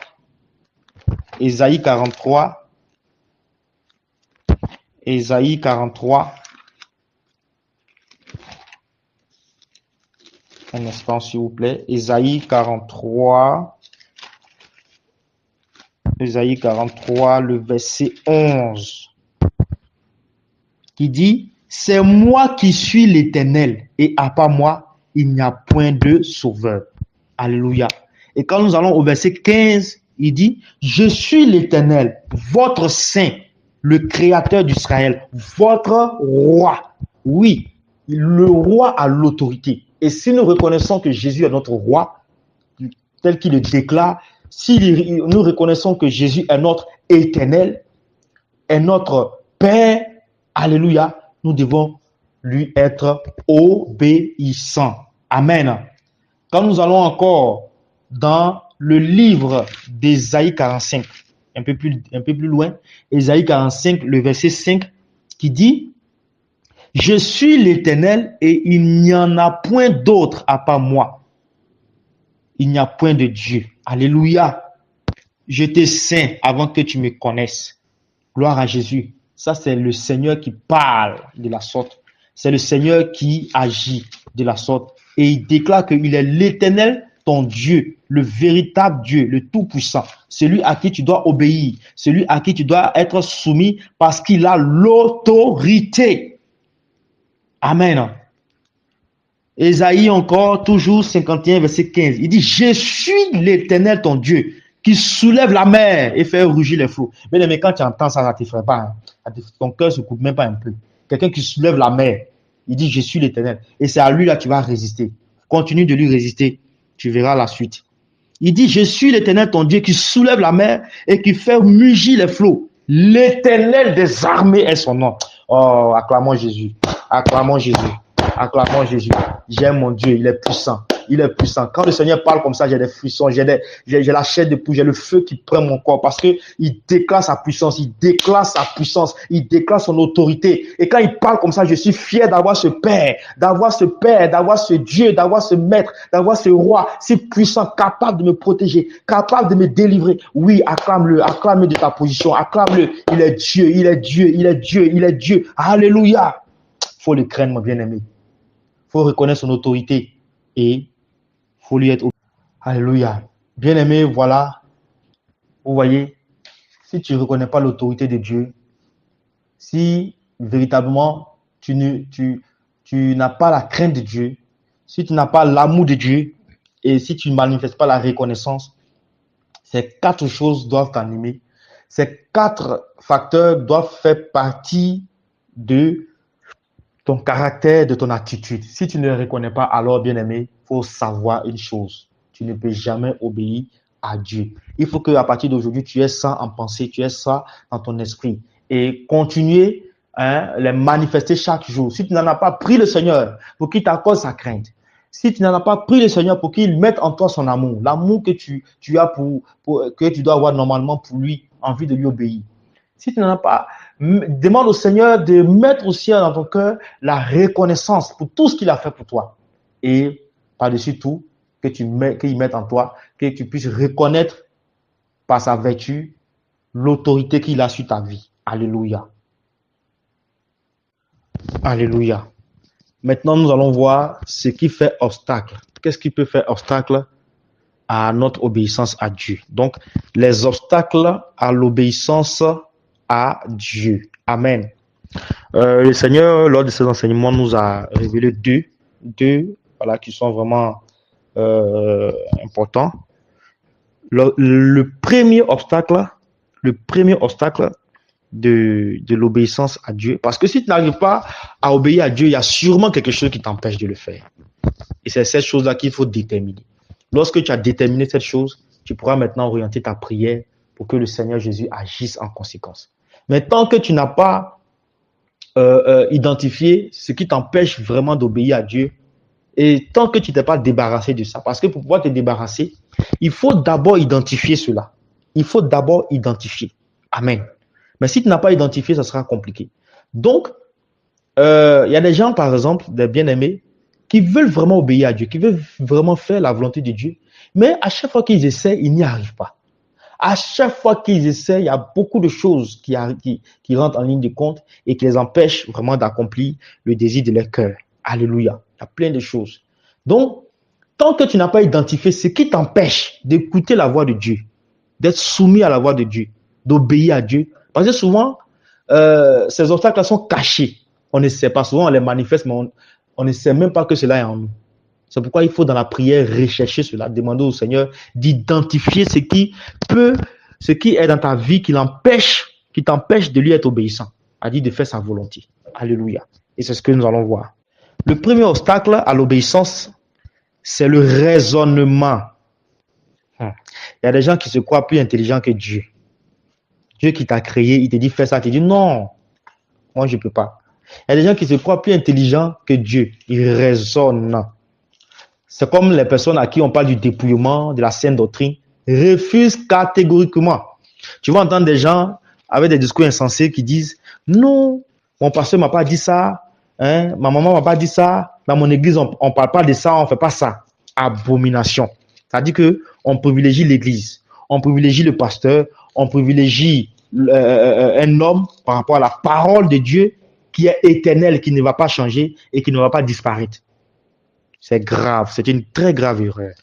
Ésaïe 43, Ésaïe 43, un instant s'il vous plaît, Ésaïe 43, le verset 11, qui dit, c'est moi qui suis l'Éternel, et à part moi, il n'y a point de sauveur. Alléluia. Et quand nous allons au verset 15, il dit, je suis l'Éternel, votre saint, le créateur d'Israël, votre roi. Oui, le roi a l'autorité. Et si nous reconnaissons que Jésus est notre roi, tel qu'il le déclare, si nous reconnaissons que Jésus est notre Éternel, est notre Père, alléluia, nous devons lui être obéissants. Amen. Quand nous allons encore dans le livre d'Ésaïe 45, un peu plus loin, Ésaïe 45, le verset 5, qui dit, je suis l'Éternel et il n'y en a point d'autre à part moi. Il n'y a point de Dieu. Alléluia. j'étais saint avant que tu me connaisses. Gloire à Jésus. Ça, c'est le Seigneur qui parle de la sorte. C'est le Seigneur qui agit de la sorte. Et il déclare qu'il est l'Éternel, ton Dieu, le véritable Dieu, le Tout-Puissant, celui à qui tu dois obéir, celui à qui tu dois être soumis parce qu'il a l'autorité. Amen. Ésaïe encore, toujours 51, verset 15. Il dit, je suis l'Éternel, ton Dieu, qui soulève la mer et fait rugir les flots. Mais quand tu entends ça, ça ne t'effraie pas. Hein. Ton cœur ne se coupe même pas un peu. Quelqu'un qui soulève la mer, il dit, je suis l'Éternel. Et c'est à lui là que tu vas résister. Continue de lui résister. Tu verras la suite. Il dit, je suis l'Éternel, ton Dieu, qui soulève la mer et qui fait mugir les flots. L'Éternel des armées est son nom. Oh, acclamons Jésus. Acclamons Jésus. Acclamons Jésus. J'aime mon Dieu, il est puissant. Il est puissant. Quand le Seigneur parle comme ça, j'ai des frissons, j'ai la chair de poule, j'ai le feu qui prend mon corps parce que il déclare sa puissance, il déclare sa puissance, il déclare son autorité. Et quand il parle comme ça, je suis fier d'avoir ce Père, d'avoir ce Dieu, d'avoir ce Maître, d'avoir ce Roi si puissant, capable de me protéger, capable de me délivrer. Oui, acclame-le, acclame-le de ta position, acclame-le. Il est Dieu, il est Dieu, il est Dieu, il est Dieu. Alléluia. Faut le craindre, mon bien-aimé. Faut reconnaître son autorité et faut lui être. Alléluia. Bien-aimé, voilà. Vous voyez, si tu ne reconnais pas l'autorité de Dieu, si véritablement tu n'as pas la crainte de Dieu, si tu n'as pas l'amour de Dieu et si tu ne manifestes pas la reconnaissance, ces 4 choses doivent t'animer. Ces 4 facteurs doivent faire partie de ton caractère, de ton attitude. Si tu ne le reconnais pas, alors, bien-aimé, il faut savoir une chose. Tu ne peux jamais obéir à Dieu. Il faut qu'à partir d'aujourd'hui, tu aies ça en pensée, tu aies ça dans ton esprit. Et continuer les manifester chaque jour. Si tu n'en as pas pris le Seigneur pour qu'il t'accorde sa crainte, si tu n'en as pas pris le Seigneur pour qu'il mette en toi son amour, l'amour que tu as que tu dois avoir normalement pour lui, envie de lui obéir. Si tu n'en as pas, demande au Seigneur de mettre aussi dans ton cœur la reconnaissance pour tout ce qu'il a fait pour toi. Et par-dessus tout, qu'il mette en toi, que tu puisses reconnaître par sa vertu l'autorité qu'il a sur ta vie. Alléluia. Alléluia. Maintenant, nous allons voir ce qui fait obstacle. Qu'est-ce qui peut faire obstacle à notre obéissance à Dieu? Donc, les obstacles à l'obéissance à Dieu. Amen. Le Seigneur, lors de ses enseignements, nous a révélé deux voilà, qui sont vraiment importants. Le premier obstacle de l'obéissance à Dieu, parce que si tu n'arrives pas à obéir à Dieu, il y a sûrement quelque chose qui t'empêche de le faire. Et c'est cette chose-là qu'il faut déterminer. Lorsque tu as déterminé cette chose, tu pourras maintenant orienter ta prière pour que le Seigneur Jésus agisse en conséquence. Mais tant que tu n'as pas identifié ce qui t'empêche vraiment d'obéir à Dieu, et tant que tu ne t'es pas débarrassé de ça, parce que pour pouvoir te débarrasser, il faut d'abord identifier cela. Il faut d'abord identifier. Amen. Mais si tu n'as pas identifié, ça sera compliqué. Donc, il y a des gens, par exemple, des bien-aimés, qui veulent vraiment obéir à Dieu, qui veulent vraiment faire la volonté de Dieu, mais à chaque fois qu'ils essaient, ils n'y arrivent pas. À chaque fois qu'ils essaient, il y a beaucoup de choses qui rentrent en ligne de compte et qui les empêchent vraiment d'accomplir le désir de leur cœur. Alléluia. Il y a plein de choses. Donc, tant que tu n'as pas identifié ce qui t'empêche d'écouter la voix de Dieu, d'être soumis à la voix de Dieu, d'obéir à Dieu, parce que souvent, ces obstacles sont cachés. On ne sait pas. Souvent, on les manifeste, mais on ne sait même pas que cela est en nous. C'est pourquoi il faut dans la prière rechercher cela, demander au Seigneur d'identifier ce qui est dans ta vie qui t'empêche de lui être obéissant, c'est-à-dire de faire sa volonté. Alléluia. Et c'est ce que nous allons voir. Le premier obstacle à l'obéissance, c'est le raisonnement. Il y a des gens qui se croient plus intelligents que Dieu. Dieu qui t'a créé, il te dit fais ça, tu te dis non, moi je ne peux pas. Il y a des gens qui se croient plus intelligents que Dieu. Ils raisonnent. C'est comme les personnes à qui on parle du dépouillement, de la saine doctrine, refusent catégoriquement. Tu vas entendre des gens avec des discours insensés qui disent non, mon pasteur ne m'a pas dit ça, ma maman ne m'a pas dit ça, dans mon église on ne parle pas de ça, on ne fait pas ça. Abomination. C'est-à-dire qu'on privilégie l'église, on privilégie le pasteur, on privilégie un homme par rapport à la parole de Dieu qui est éternelle, qui ne va pas changer et qui ne va pas disparaître. C'est grave, c'est une très grave erreur.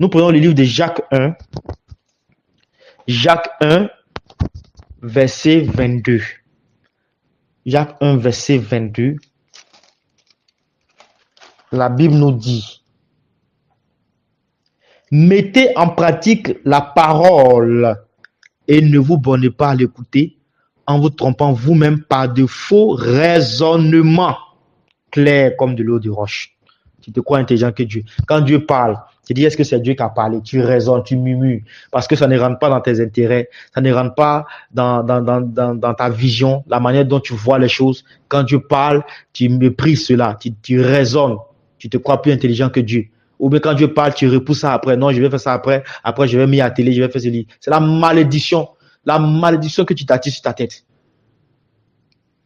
Nous prenons le livre de Jacques 1, Jacques 1, verset 22. Jacques 1, verset 22. La Bible nous dit: mettez en pratique la parole et ne vous bornez pas à l'écouter en vous trompant vous-même par de faux raisonnements clairs comme de l'eau de roche. Tu te crois intelligent que Dieu. Quand Dieu parle, tu dis, est-ce que c'est Dieu qui a parlé? Tu raisonnes, tu murmures, parce que ça ne rentre pas dans tes intérêts, ça ne rentre pas dans ta vision, la manière dont tu vois les choses. Quand Dieu parle, tu méprises cela, tu raisonnes, tu te crois plus intelligent que Dieu. Ou bien quand Dieu parle, tu repousses ça après. Non, je vais faire ça après je vais mettre à la télé, je vais faire ceci. C'est la malédiction que tu t'attires sur ta tête.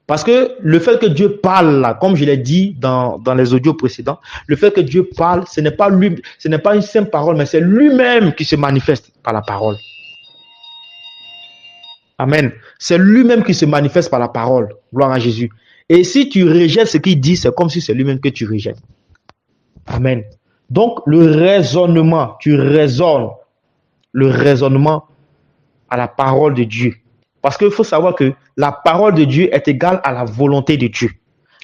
Parce que le fait que Dieu parle là, comme je l'ai dit dans les audios précédents, le fait que Dieu parle, ce n'est pas une simple parole, mais c'est lui-même qui se manifeste par la parole. Amen. C'est lui-même qui se manifeste par la parole. Gloire à Jésus. Et si tu rejettes ce qu'il dit, c'est comme si c'est lui-même que tu rejettes. Amen. Donc, le raisonnement, tu raisonnes le raisonnement à la parole de Dieu. Parce qu'il faut savoir que la parole de Dieu est égale à la volonté de Dieu.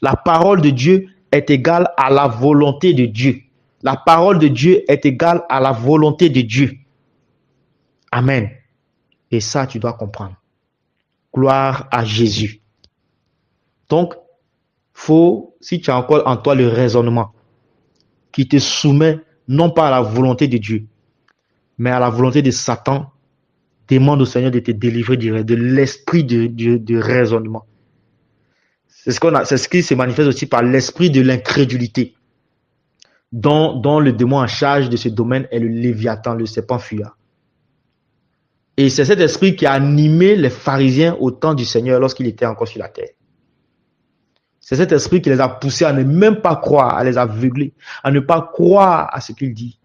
La parole de Dieu est égale à la volonté de Dieu. La parole de Dieu est égale à la volonté de Dieu. Amen. Et ça, tu dois comprendre. Gloire à Jésus. Donc, si tu as encore en toi le raisonnement qui te soumet non pas à la volonté de Dieu, mais à la volonté de Satan, demande au Seigneur de te délivrer de l'esprit de raisonnement. C'est ce qui se manifeste aussi par l'esprit de l'incrédulité, dont le démon en charge de ce domaine est le Léviathan, le serpent fuyard. Et c'est cet esprit qui a animé les pharisiens au temps du Seigneur lorsqu'il était encore sur la terre. C'est cet esprit qui les a poussés à ne même pas croire, à les aveugler, à ne pas croire à ce qu'il dit,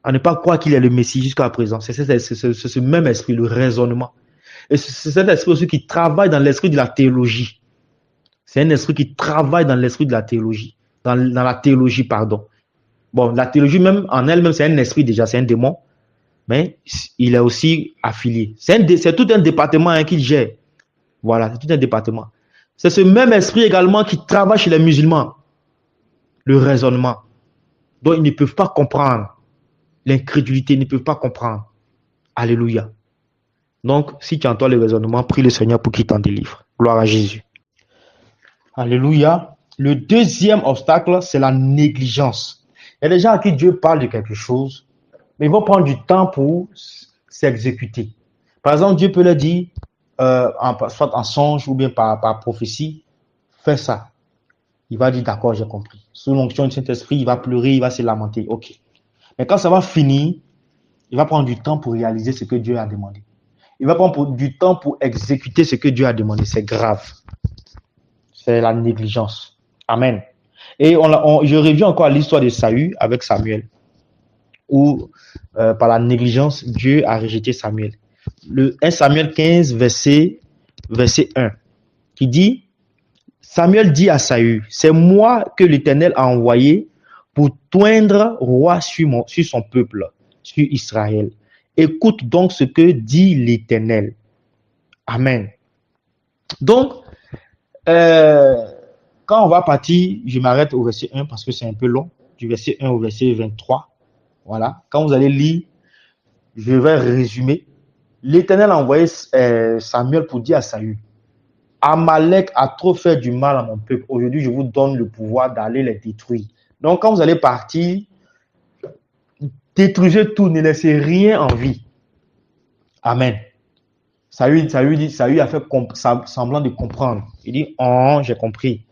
à ne pas croire qu'il est le Messie jusqu'à présent. C'est ce même esprit, le raisonnement. Et c'est cet esprit aussi qui travaille dans l'esprit de la théologie. C'est un esprit qui travaille dans l'esprit de la théologie. Dans la théologie, pardon. Bon, la théologie même, en elle-même, c'est un esprit déjà, c'est un démon. Mais il est aussi affilié. C'est tout un département qu'il gère. Voilà, c'est tout un département. C'est ce même esprit également qui travaille chez les musulmans. Le raisonnement. Donc, ils ne peuvent pas comprendre. L'incrédulité, ils ne peuvent pas comprendre. Alléluia. Donc, si tu entends le raisonnement, prie le Seigneur pour qu'il t'en délivre. Gloire à Jésus. Alléluia. Le deuxième obstacle, c'est la négligence. Il y a des gens à qui Dieu parle de quelque chose, mais ils vont prendre du temps pour s'exécuter. Par exemple, Dieu peut leur dire, soit en songe ou bien par prophétie, fais ça. Il va dire, d'accord, j'ai compris. Sous l'onction du Saint-Esprit, il va pleurer, il va se lamenter. Ok. Mais quand ça va finir, il va prendre du temps pour réaliser ce que Dieu a demandé. Il va prendre du temps pour exécuter ce que Dieu a demandé. C'est grave. C'est la négligence. Amen. Et je reviens encore à l'histoire de Saül avec Samuel, où par la négligence, Dieu a rejeté Samuel. Le 1 Samuel 15, verset 1, qui dit, Samuel dit à Saül, c'est moi que l'Éternel a envoyé pour toindre roi sur son peuple, sur Israël. Écoute donc ce que dit l'Éternel. Amen. Donc, quand on va partir, je m'arrête au verset 1 parce que c'est un peu long, du verset 1 au verset 23. Voilà. Quand vous allez lire, je vais résumer. L'Éternel a envoyé Samuel pour dire à Saül, Amalek a trop fait du mal à mon peuple. Aujourd'hui, je vous donne le pouvoir d'aller les détruire. Donc, quand vous allez partir, détruisez tout, ne laissez rien en vie. Amen. Saül a fait semblant de comprendre. Il dit, oh, j'ai compris.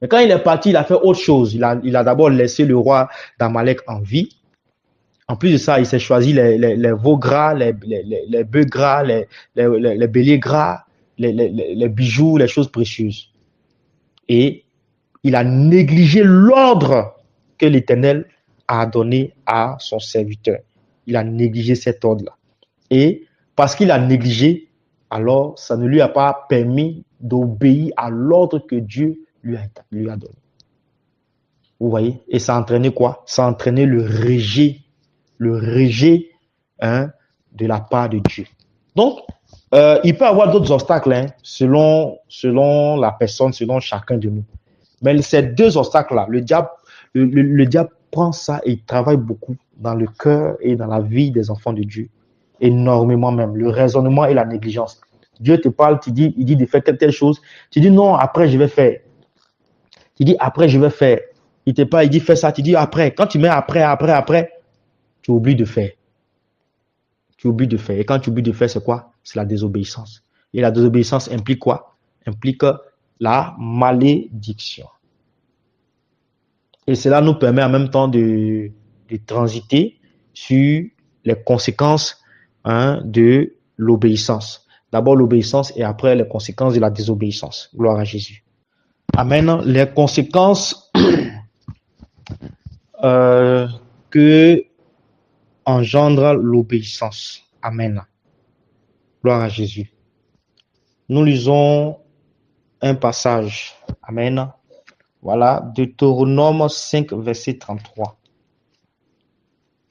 Mais quand il est parti, il a fait autre chose. Il a d'abord laissé le roi d'Amalek en vie. En plus de ça, il s'est choisi les veaux gras, les bœufs gras, les béliers gras, les bijoux, les choses précieuses. Et il a négligé l'ordre que l'Éternel a donné à son serviteur. Il a négligé cet ordre-là. Et parce qu'il a négligé, alors ça ne lui a pas permis d'obéir à l'ordre que Dieu lui a donné. Vous voyez? Et ça a entraîné quoi? Ça a entraîné le rejet de la part de Dieu. Donc, il peut y avoir d'autres obstacles selon la personne, selon chacun de nous. Mais ces deux obstacles-là, le diable prend ça et il travaille beaucoup dans le cœur et dans la vie des enfants de Dieu. Énormément même. Le raisonnement et la négligence. Dieu te parle, il dit de faire telle chose. Tu dis non, après je vais faire. Tu dis après je vais faire. Il te parle, il dit fais ça. Tu dis après. Quand tu mets après, tu oublies de faire. Et quand tu oublies de faire, c'est quoi? C'est la désobéissance. Et la désobéissance implique quoi? Implique la malédiction. Et cela nous permet en même temps de transiter sur les conséquences de l'obéissance. D'abord l'obéissance et après les conséquences de la désobéissance. Gloire à Jésus. Amen. Les conséquences que engendre l'obéissance. Amen. Gloire à Jésus. Nous lisons un passage. Amen. Voilà, Deutéronome 5, verset 33.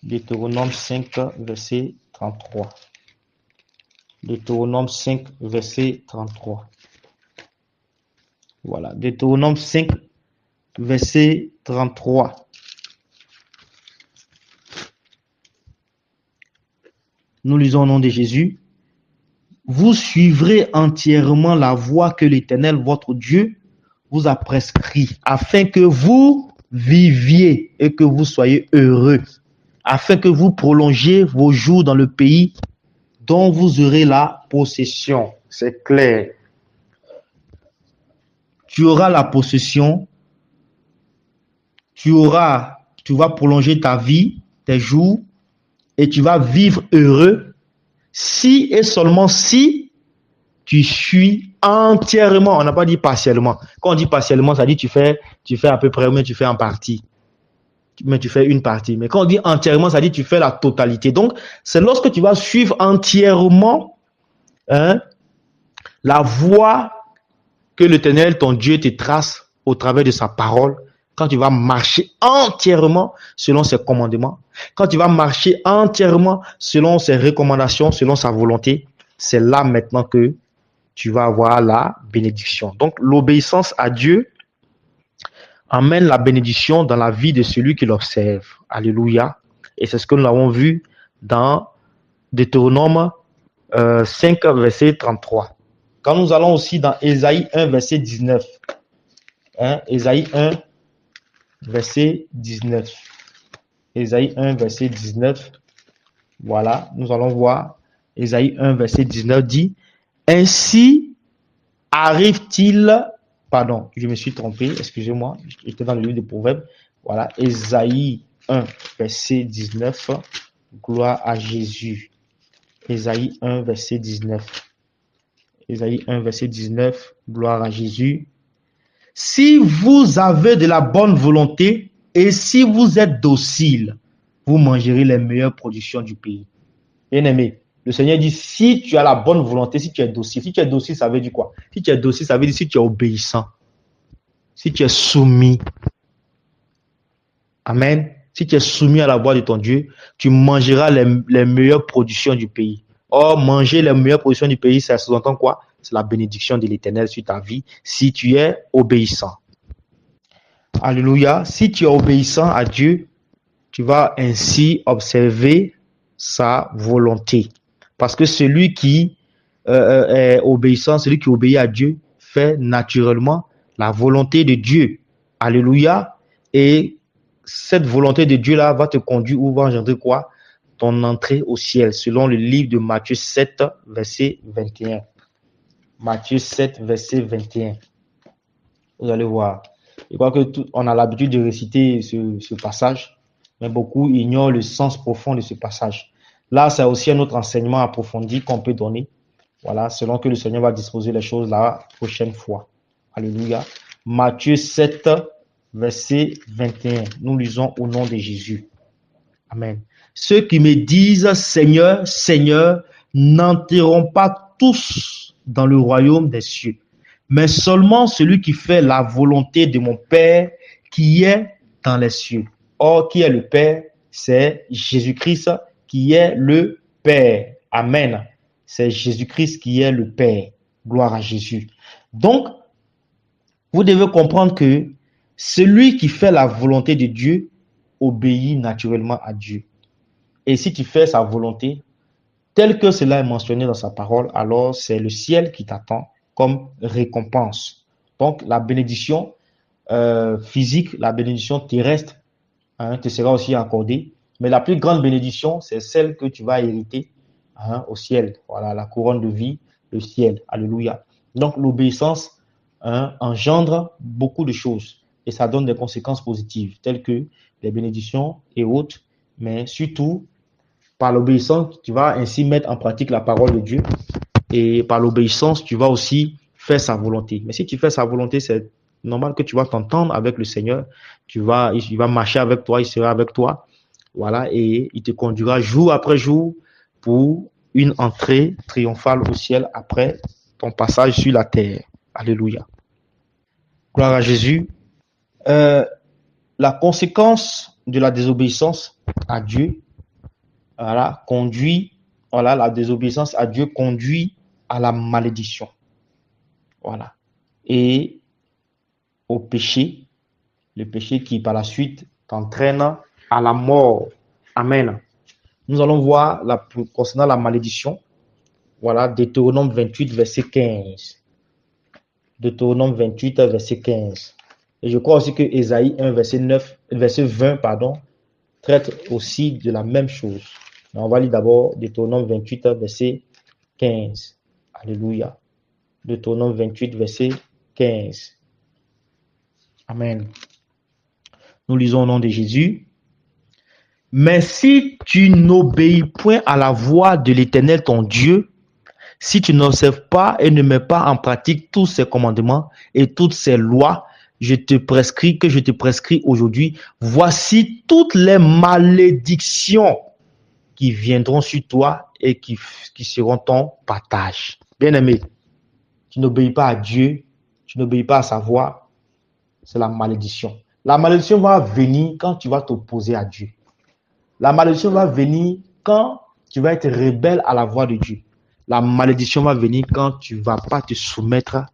Deutéronome 5, verset 33. Deutéronome 5, verset 33. Voilà, Deutéronome 5, verset 33. Nous lisons au nom de Jésus. Vous suivrez entièrement la voie que l'Éternel, votre Dieu, vous a prescrit, afin que vous viviez et que vous soyez heureux, afin que vous prolongiez vos jours dans le pays dont vous aurez la possession. C'est clair. Tu auras la possession, tu vas prolonger ta vie, tes jours, et tu vas vivre heureux si et seulement si tu suis entièrement. On n'a pas dit partiellement. Quand on dit partiellement, ça dit tu fais à peu près, mais tu fais en partie. Mais tu fais une partie. Mais quand on dit entièrement, ça dit tu fais la totalité. Donc, c'est lorsque tu vas suivre entièrement la voie que l'Éternel, ton Dieu, te trace au travers de sa parole. Quand tu vas marcher entièrement selon ses commandements, quand tu vas marcher entièrement selon ses recommandations, selon sa volonté, c'est là maintenant que tu vas avoir la bénédiction. Donc, l'obéissance à Dieu amène la bénédiction dans la vie de celui qui l'observe. Alléluia. Et c'est ce que nous avons vu dans Deutéronome 5, verset 33. Quand nous allons aussi dans Ésaïe 1, verset 19. Ésaïe 1, verset 19. Ésaïe 1, verset 19. Voilà, nous allons voir. Ésaïe 1, verset 19 dit, ainsi arrive-t-il, pardon, je me suis trompé, excusez-moi, j'étais dans le livre de Proverbes. Voilà, Ésaïe 1, verset 19. Gloire à Jésus. Ésaïe 1, verset 19. Ésaïe 1, verset 19. Gloire à Jésus. Si vous avez de la bonne volonté et si vous êtes docile, vous mangerez les meilleures productions du pays. Bien-aimé, le Seigneur dit, si tu as la bonne volonté, si tu es docile. Si tu es docile, ça veut dire quoi? Si tu es docile, ça veut dire si tu es obéissant. Si tu es soumis. Amen. Si tu es soumis à la voix de ton Dieu, tu mangeras les meilleures productions du pays. Or, manger les meilleures productions du pays, ça sous-entend quoi? C'est la bénédiction de l'Éternel sur ta vie si tu es obéissant. Alléluia. Si tu es obéissant à Dieu, tu vas ainsi observer sa volonté. Parce que celui qui est obéissant, celui qui obéit à Dieu, fait naturellement la volonté de Dieu. Alléluia. Et cette volonté de Dieu-là va te conduire ou va engendrer quoi? Ton entrée au ciel, selon le livre de Matthieu 7, verset 21. Matthieu 7, verset 21. Vous allez voir. Je crois que on a l'habitude de réciter ce passage, mais beaucoup ignorent le sens profond de ce passage. Là, c'est aussi un autre enseignement approfondi qu'on peut donner. Voilà, selon que le Seigneur va disposer les choses la prochaine fois. Alléluia. Matthieu 7, verset 21. Nous lisons au nom de Jésus. Amen. ceux qui me disent Seigneur, Seigneur, n'entreront pas tous dans le royaume des cieux, mais seulement celui qui fait la volonté de mon Père qui est dans les cieux. Or, qui est le Père? C'est Jésus-Christ qui est le Père. Amen. C'est Jésus-Christ qui est le Père. Gloire à Jésus. Donc, vous devez comprendre que celui qui fait la volonté de Dieu obéit naturellement à Dieu. Et si tu fais sa volonté, tel que cela est mentionné dans sa parole, alors c'est le ciel qui t'attend comme récompense. Donc, la bénédiction physique, la bénédiction terrestre, te sera aussi accordée. Mais la plus grande bénédiction, c'est celle que tu vas hériter au ciel. Voilà, la couronne de vie, le ciel. Alléluia. Donc, l'obéissance engendre beaucoup de choses et ça donne des conséquences positives, telles que les bénédictions et autres. Mais surtout, par l'obéissance, tu vas ainsi mettre en pratique la parole de Dieu. Et par l'obéissance, tu vas aussi faire sa volonté. Mais si tu fais sa volonté, c'est normal que tu vas t'entendre avec le Seigneur. Il va marcher avec toi, il sera avec toi. Voilà, et il te conduira jour après jour pour une entrée triomphale au ciel après ton passage sur la terre. Alléluia. Gloire à Jésus. La conséquence de la désobéissance à Dieu, la désobéissance à Dieu conduit à la malédiction. Voilà. Et au péché, le péché qui par la suite t'entraîne à la mort. Amen. Nous allons voir concernant la malédiction. Voilà, Deutéronome 28, verset 15. Deutéronome 28, verset 15. Et je crois aussi que Ésaïe 1, verset 20, traite aussi de la même chose. Mais on va lire d'abord Deutéronome 28, verset 15. Alléluia. Deutéronome 28, verset 15. Amen. Nous lisons au nom de Jésus. Mais si tu n'obéis point à la voix de l'Éternel ton Dieu, si tu n'observes pas et ne mets pas en pratique tous ses commandements et toutes ses lois, je te prescris aujourd'hui, voici toutes les malédictions qui viendront sur toi et qui seront ton partage. Bien-aimé, tu n'obéis pas à Dieu, tu n'obéis pas à sa voix, c'est la malédiction. La malédiction va venir quand tu vas t'opposer à Dieu. La malédiction va venir quand tu vas être rebelle à la voix de Dieu. La malédiction va venir quand tu ne vas pas te soumettre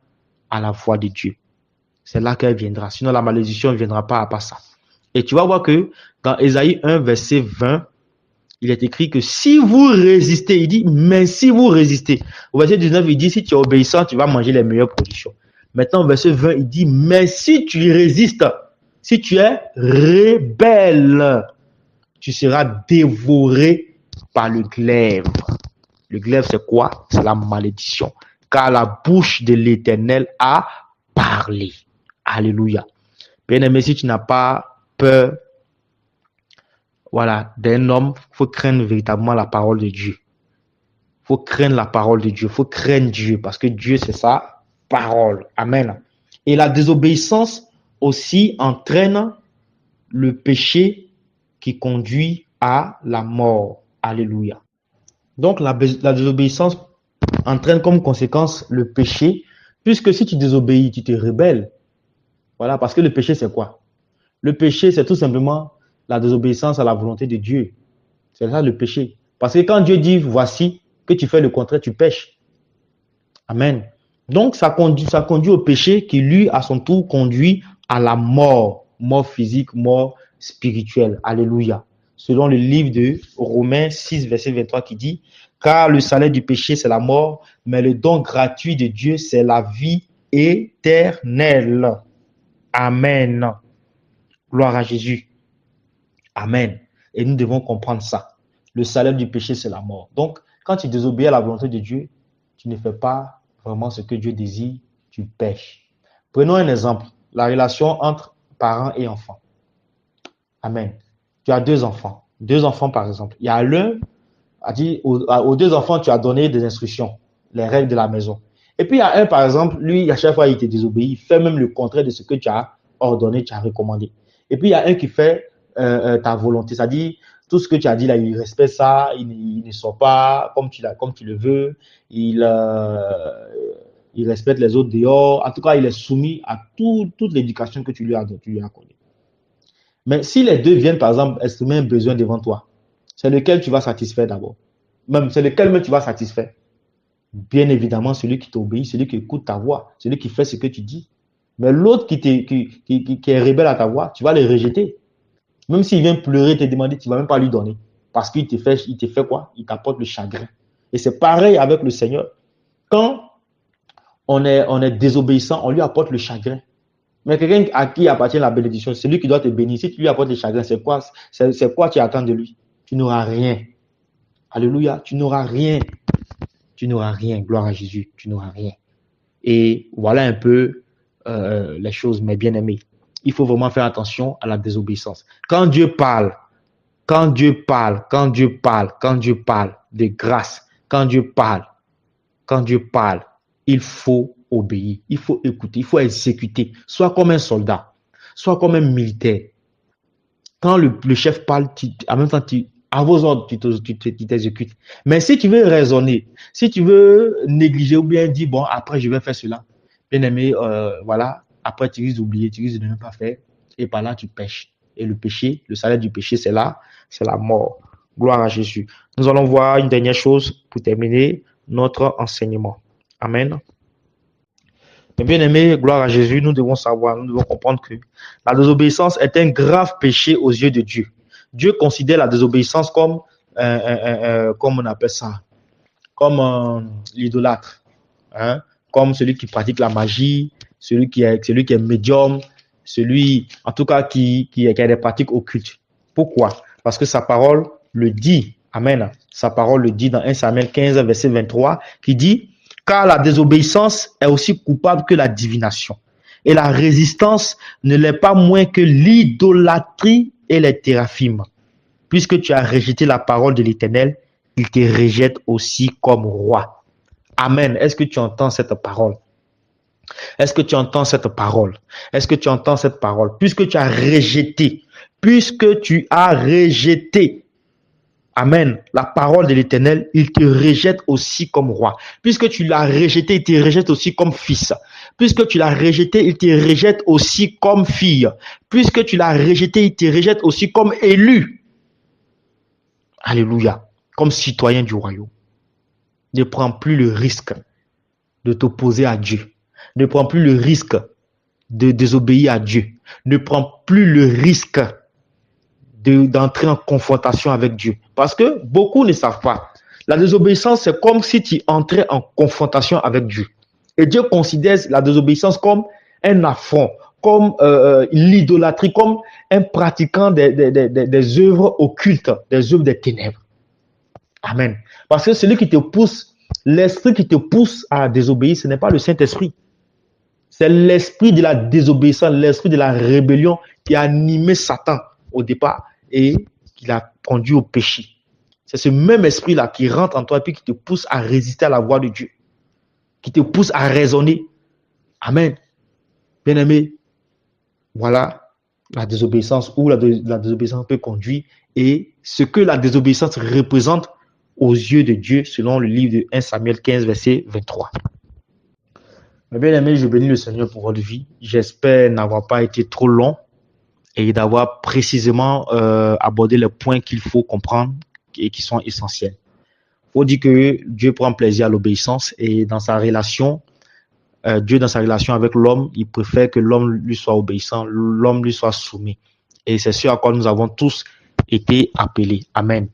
à la voix de Dieu. C'est là qu'elle viendra. Sinon, la malédiction ne viendra pas à part ça. Et tu vas voir que dans Ésaïe 1, verset 20, il est écrit que si vous résistez, il dit, mais si vous résistez. Au verset 19, il dit, si tu es obéissant, tu vas manger les meilleures productions. Maintenant, au verset 20, il dit, mais si tu résistes, si tu es rebelle, tu seras dévoré par le glaive. Le glaive, c'est quoi? C'est la malédiction. Car la bouche de l'Éternel a parlé. Alléluia. Bien-aimé, si tu n'as pas peur, d'un homme, il faut craindre véritablement la parole de Dieu. Il faut craindre la parole de Dieu. Il faut craindre Dieu parce que Dieu, c'est sa parole. Amen. Et la désobéissance aussi entraîne le péché qui conduit à la mort. Alléluia. Donc, la désobéissance entraîne comme conséquence le péché, puisque si tu désobéis, tu te rebelles. Voilà, parce que le péché, c'est quoi? Le péché, c'est tout simplement la désobéissance à la volonté de Dieu. C'est ça le péché. Parce que quand Dieu dit voici, que tu fais le contraire, tu pèches. Amen. Donc, ça conduit au péché qui, lui, à son tour, conduit à la mort. Mort physique, mort spirituelle. Alléluia. Selon le livre de Romains 6, verset 23 qui dit, car le salaire du péché, c'est la mort, mais le don gratuit de Dieu, c'est la vie éternelle. Amen. Gloire à Jésus. Amen. Et nous devons comprendre ça. Le salaire du péché, c'est la mort. Donc, quand tu désobéis à la volonté de Dieu, tu ne fais pas vraiment ce que Dieu désire, tu pèches. Prenons un exemple. La relation entre parents et enfants. Amen. Tu as deux enfants. Deux enfants, par exemple. Il y a l'un a dit aux deux enfants, tu as donné des instructions, les règles de la maison. Et puis, il y a un, par exemple, lui, à chaque fois, il te désobéit. Il fait même le contraire de ce que tu as ordonné, tu as recommandé. Et puis, il y a un qui fait ta volonté. C'est-à-dire, tout ce que tu as dit là, il respecte ça, il ne sort pas comme tu le veux, il respecte les autres dehors. En tout cas, il est soumis à toute l'éducation que tu lui as accordée. Mais si les deux viennent, par exemple, exprimer un besoin devant toi, c'est lequel tu vas satisfaire d'abord? Même, c'est lequel même tu vas satisfaire? Bien évidemment, celui qui t'obéit, celui qui écoute ta voix, celui qui fait ce que tu dis. Mais l'autre qui est rebelle à ta voix, tu vas le rejeter. Même s'il vient pleurer, te demander, tu ne vas même pas lui donner. Parce qu'il te fait quoi? Il t'apporte le chagrin. Et c'est pareil avec le Seigneur. Quand on est désobéissant, on lui apporte le chagrin. Mais quelqu'un à qui appartient la bénédiction, c'est lui qui doit te bénir. Si tu lui apportes le chagrin, c'est quoi tu attends de lui? Tu n'auras rien. Alléluia, tu n'auras rien. Tu n'auras rien. Gloire à Jésus, tu n'auras rien. Et voilà un peu les choses, mes bien-aimés. Il faut vraiment faire attention à la désobéissance. Quand Dieu parle de grâce, quand Dieu parle, il faut obéir, il faut écouter, il faut exécuter. Soit comme un soldat, soit comme un militaire. Quand le chef parle, en même temps, à vos ordres, tu t'exécutes. Mais si tu veux raisonner, si tu veux négliger ou bien dire, bon, après, je vais faire cela, bien aimé, voilà, après, tu risques d'oublier, tu risques de ne pas faire, et par là, tu pêches. Et le péché, le salaire du péché, c'est là, c'est la mort. Gloire à Jésus. Nous allons voir une dernière chose pour terminer notre enseignement. Amen. Mais bien aimé, gloire à Jésus, nous devons savoir, nous devons comprendre que la désobéissance est un grave péché aux yeux de Dieu. Dieu considère la désobéissance comme on appelle ça, comme l'idolâtre, hein, comme celui qui pratique la magie, celui qui est médium, celui, en tout cas, qui a des pratiques occultes. Pourquoi? Parce que sa parole le dit. Amen. Sa parole le dit dans 1 Samuel 15, verset 23, qui dit, car la désobéissance est aussi coupable que la divination. Et la résistance ne l'est pas moins que l'idolâtrie et les téraphimes. Puisque tu as rejeté la parole de l'Éternel, il te rejette aussi comme roi. Amen. Est-ce que tu entends cette parole? Est-ce que tu entends cette parole? Est-ce que tu entends cette parole? Puisque tu as rejeté, Amen, la parole de l'Éternel, il te rejette aussi comme roi. Puisque tu l'as rejeté, il te rejette aussi comme fils. Puisque tu l'as rejeté, il te rejette aussi comme fille. Puisque tu l'as rejeté, il te rejette aussi comme élu. Alléluia. Comme citoyen du royaume. Ne prends plus le risque de t'opposer à Dieu. Ne prends plus le risque de désobéir à Dieu. Ne prends plus le risque d'entrer en confrontation avec Dieu. Parce que beaucoup ne savent pas. La désobéissance, c'est comme si tu entrais en confrontation avec Dieu. Et Dieu considère la désobéissance comme un affront, comme l'idolâtrie, comme un pratiquant des œuvres occultes, des œuvres des ténèbres. Amen. Parce que celui qui te pousse, l'esprit qui te pousse à désobéir, ce n'est pas le Saint-Esprit. C'est l'esprit de la désobéissance, l'esprit de la rébellion qui a animé Satan au départ et qui l'a conduit au péché. C'est ce même esprit-là qui rentre en toi et puis qui te pousse à résister à la voix de Dieu, qui te pousse à raisonner. Amen. Bien-aimé, voilà la désobéissance, où la désobéissance peut conduire et ce que la désobéissance représente aux yeux de Dieu selon le livre de 1 Samuel 15, verset 23. Mais bien aimé, je bénis le Seigneur pour votre vie. J'espère n'avoir pas été trop long et d'avoir précisément abordé les points qu'il faut comprendre et qui sont essentiels. Il faut dire que Dieu prend plaisir à l'obéissance et dans sa relation, Dieu dans sa relation avec l'homme, il préfère que l'homme lui soit obéissant, l'homme lui soit soumis. Et c'est ce à quoi nous avons tous été appelés. Amen.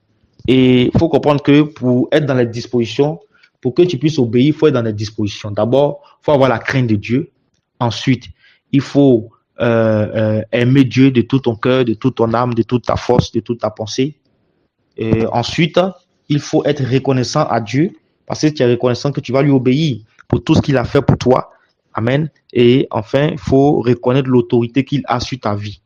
Et il faut comprendre que pour être dans les dispositions, pour que tu puisses obéir, il faut être dans les dispositions. D'abord, il faut avoir la crainte de Dieu. Ensuite, il faut aimer Dieu de tout ton cœur, de toute ton âme, de toute ta force, de toute ta pensée. Et ensuite, il faut être reconnaissant à Dieu parce que tu es reconnaissant que tu vas lui obéir pour tout ce qu'il a fait pour toi. Amen. Et enfin, il faut reconnaître l'autorité qu'il a sur ta vie.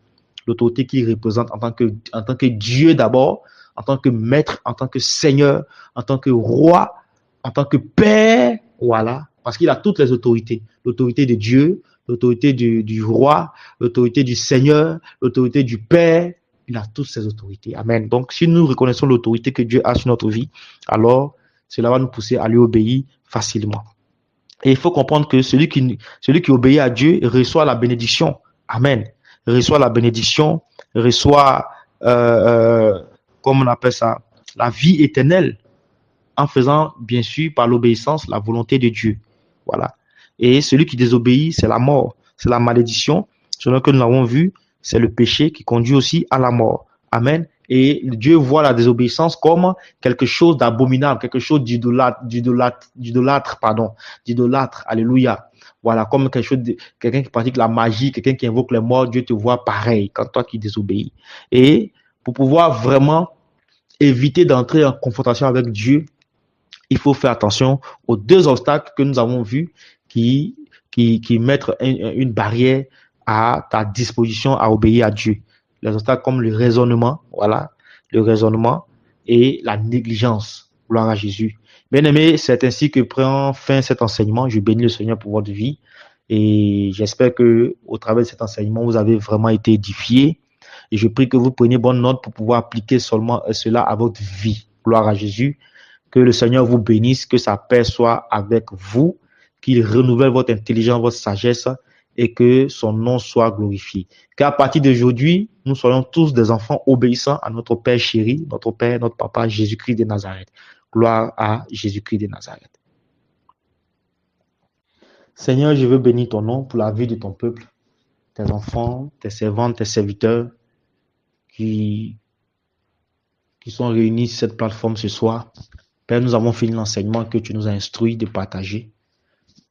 L'autorité qu'il représente en tant que Dieu d'abord, en tant que maître, en tant que Seigneur, en tant que roi, en tant que Père. Voilà. Parce qu'il a toutes les autorités. L'autorité de Dieu, l'autorité du roi, l'autorité du Seigneur, l'autorité du Père. Il a toutes ces autorités. Amen. Donc, si nous reconnaissons l'autorité que Dieu a sur notre vie, alors cela va nous pousser à lui obéir facilement. Et il faut comprendre que celui qui obéit à Dieu reçoit la bénédiction. Amen. Reçoit la bénédiction, reçoit, comme on appelle ça, la vie éternelle, en faisant, bien sûr, par l'obéissance, la volonté de Dieu. Voilà. Et celui qui désobéit, c'est la mort, c'est la malédiction. Selon que nous l'avons vu, c'est le péché qui conduit aussi à la mort. Amen. Et Dieu voit la désobéissance comme quelque chose d'abominable, quelque chose d'idolâtre. Alléluia. Voilà, comme quelqu'un qui pratique la magie, quelqu'un qui invoque les morts, Dieu te voit pareil quand toi qui désobéis. Et pour pouvoir vraiment éviter d'entrer en confrontation avec Dieu, il faut faire attention aux deux obstacles que nous avons vus qui mettent une barrière à ta disposition à obéir à Dieu. Les obstacles comme le raisonnement, voilà, le raisonnement et la négligence. Gloire à Jésus. Bien aimé, c'est ainsi que prend fin cet enseignement. Je bénis le Seigneur pour votre vie et j'espère que au travers de cet enseignement, vous avez vraiment été édifiés. Et je prie que vous preniez bonne note pour pouvoir appliquer seulement cela à votre vie. Gloire à Jésus. Que le Seigneur vous bénisse, que sa paix soit avec vous, qu'il renouvelle votre intelligence, votre sagesse et que son nom soit glorifié. Qu'à partir d'aujourd'hui, nous soyons tous des enfants obéissants à notre Père chéri, notre Père, notre Papa, Jésus-Christ de Nazareth. Gloire à Jésus-Christ de Nazareth. Seigneur, je veux bénir ton nom pour la vie de ton peuple, tes enfants, tes servantes, tes serviteurs qui sont réunis sur cette plateforme ce soir. Père, nous avons fini l'enseignement que tu nous as instruit de partager.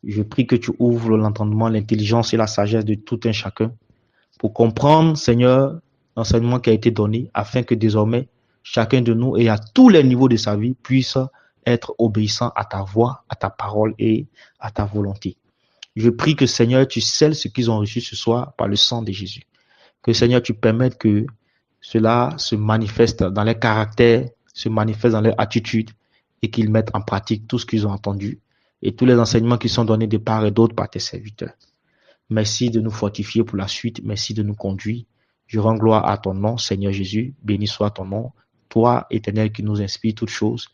Je prie que tu ouvres l'entendement, l'intelligence et la sagesse de tout un chacun pour comprendre, Seigneur, l'enseignement qui a été donné afin que désormais, chacun de nous et à tous les niveaux de sa vie puisse être obéissant à ta voix, à ta parole et à ta volonté. Je prie que, Seigneur, tu scelles ce qu'ils ont reçu ce soir par le sang de Jésus. Que, Seigneur, tu permettes que cela se manifeste dans les caractères, se manifeste dans leur attitude et qu'ils mettent en pratique tout ce qu'ils ont entendu et tous les enseignements qui sont donnés de part et d'autre par tes serviteurs. Merci de nous fortifier pour la suite. Merci de nous conduire. Je rends gloire à ton nom, Seigneur Jésus. Béni soit ton nom. Toi, Éternel, qui nous inspire toutes choses.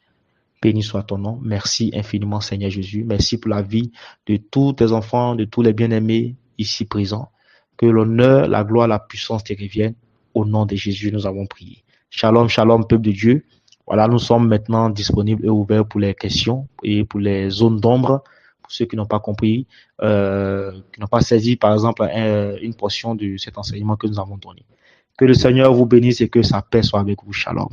Béni soit ton nom. Merci infiniment, Seigneur Jésus. Merci pour la vie de tous tes enfants, de tous les bien-aimés ici présents. Que l'honneur, la gloire, la puissance te reviennent. Au nom de Jésus, nous avons prié. Shalom, shalom, peuple de Dieu. Voilà, nous sommes maintenant disponibles et ouverts pour les questions et pour les zones d'ombre, pour ceux qui n'ont pas compris, qui n'ont pas saisi, par exemple, une portion de cet enseignement que nous avons donné. Que le Seigneur vous bénisse et que sa paix soit avec vous. Shalom.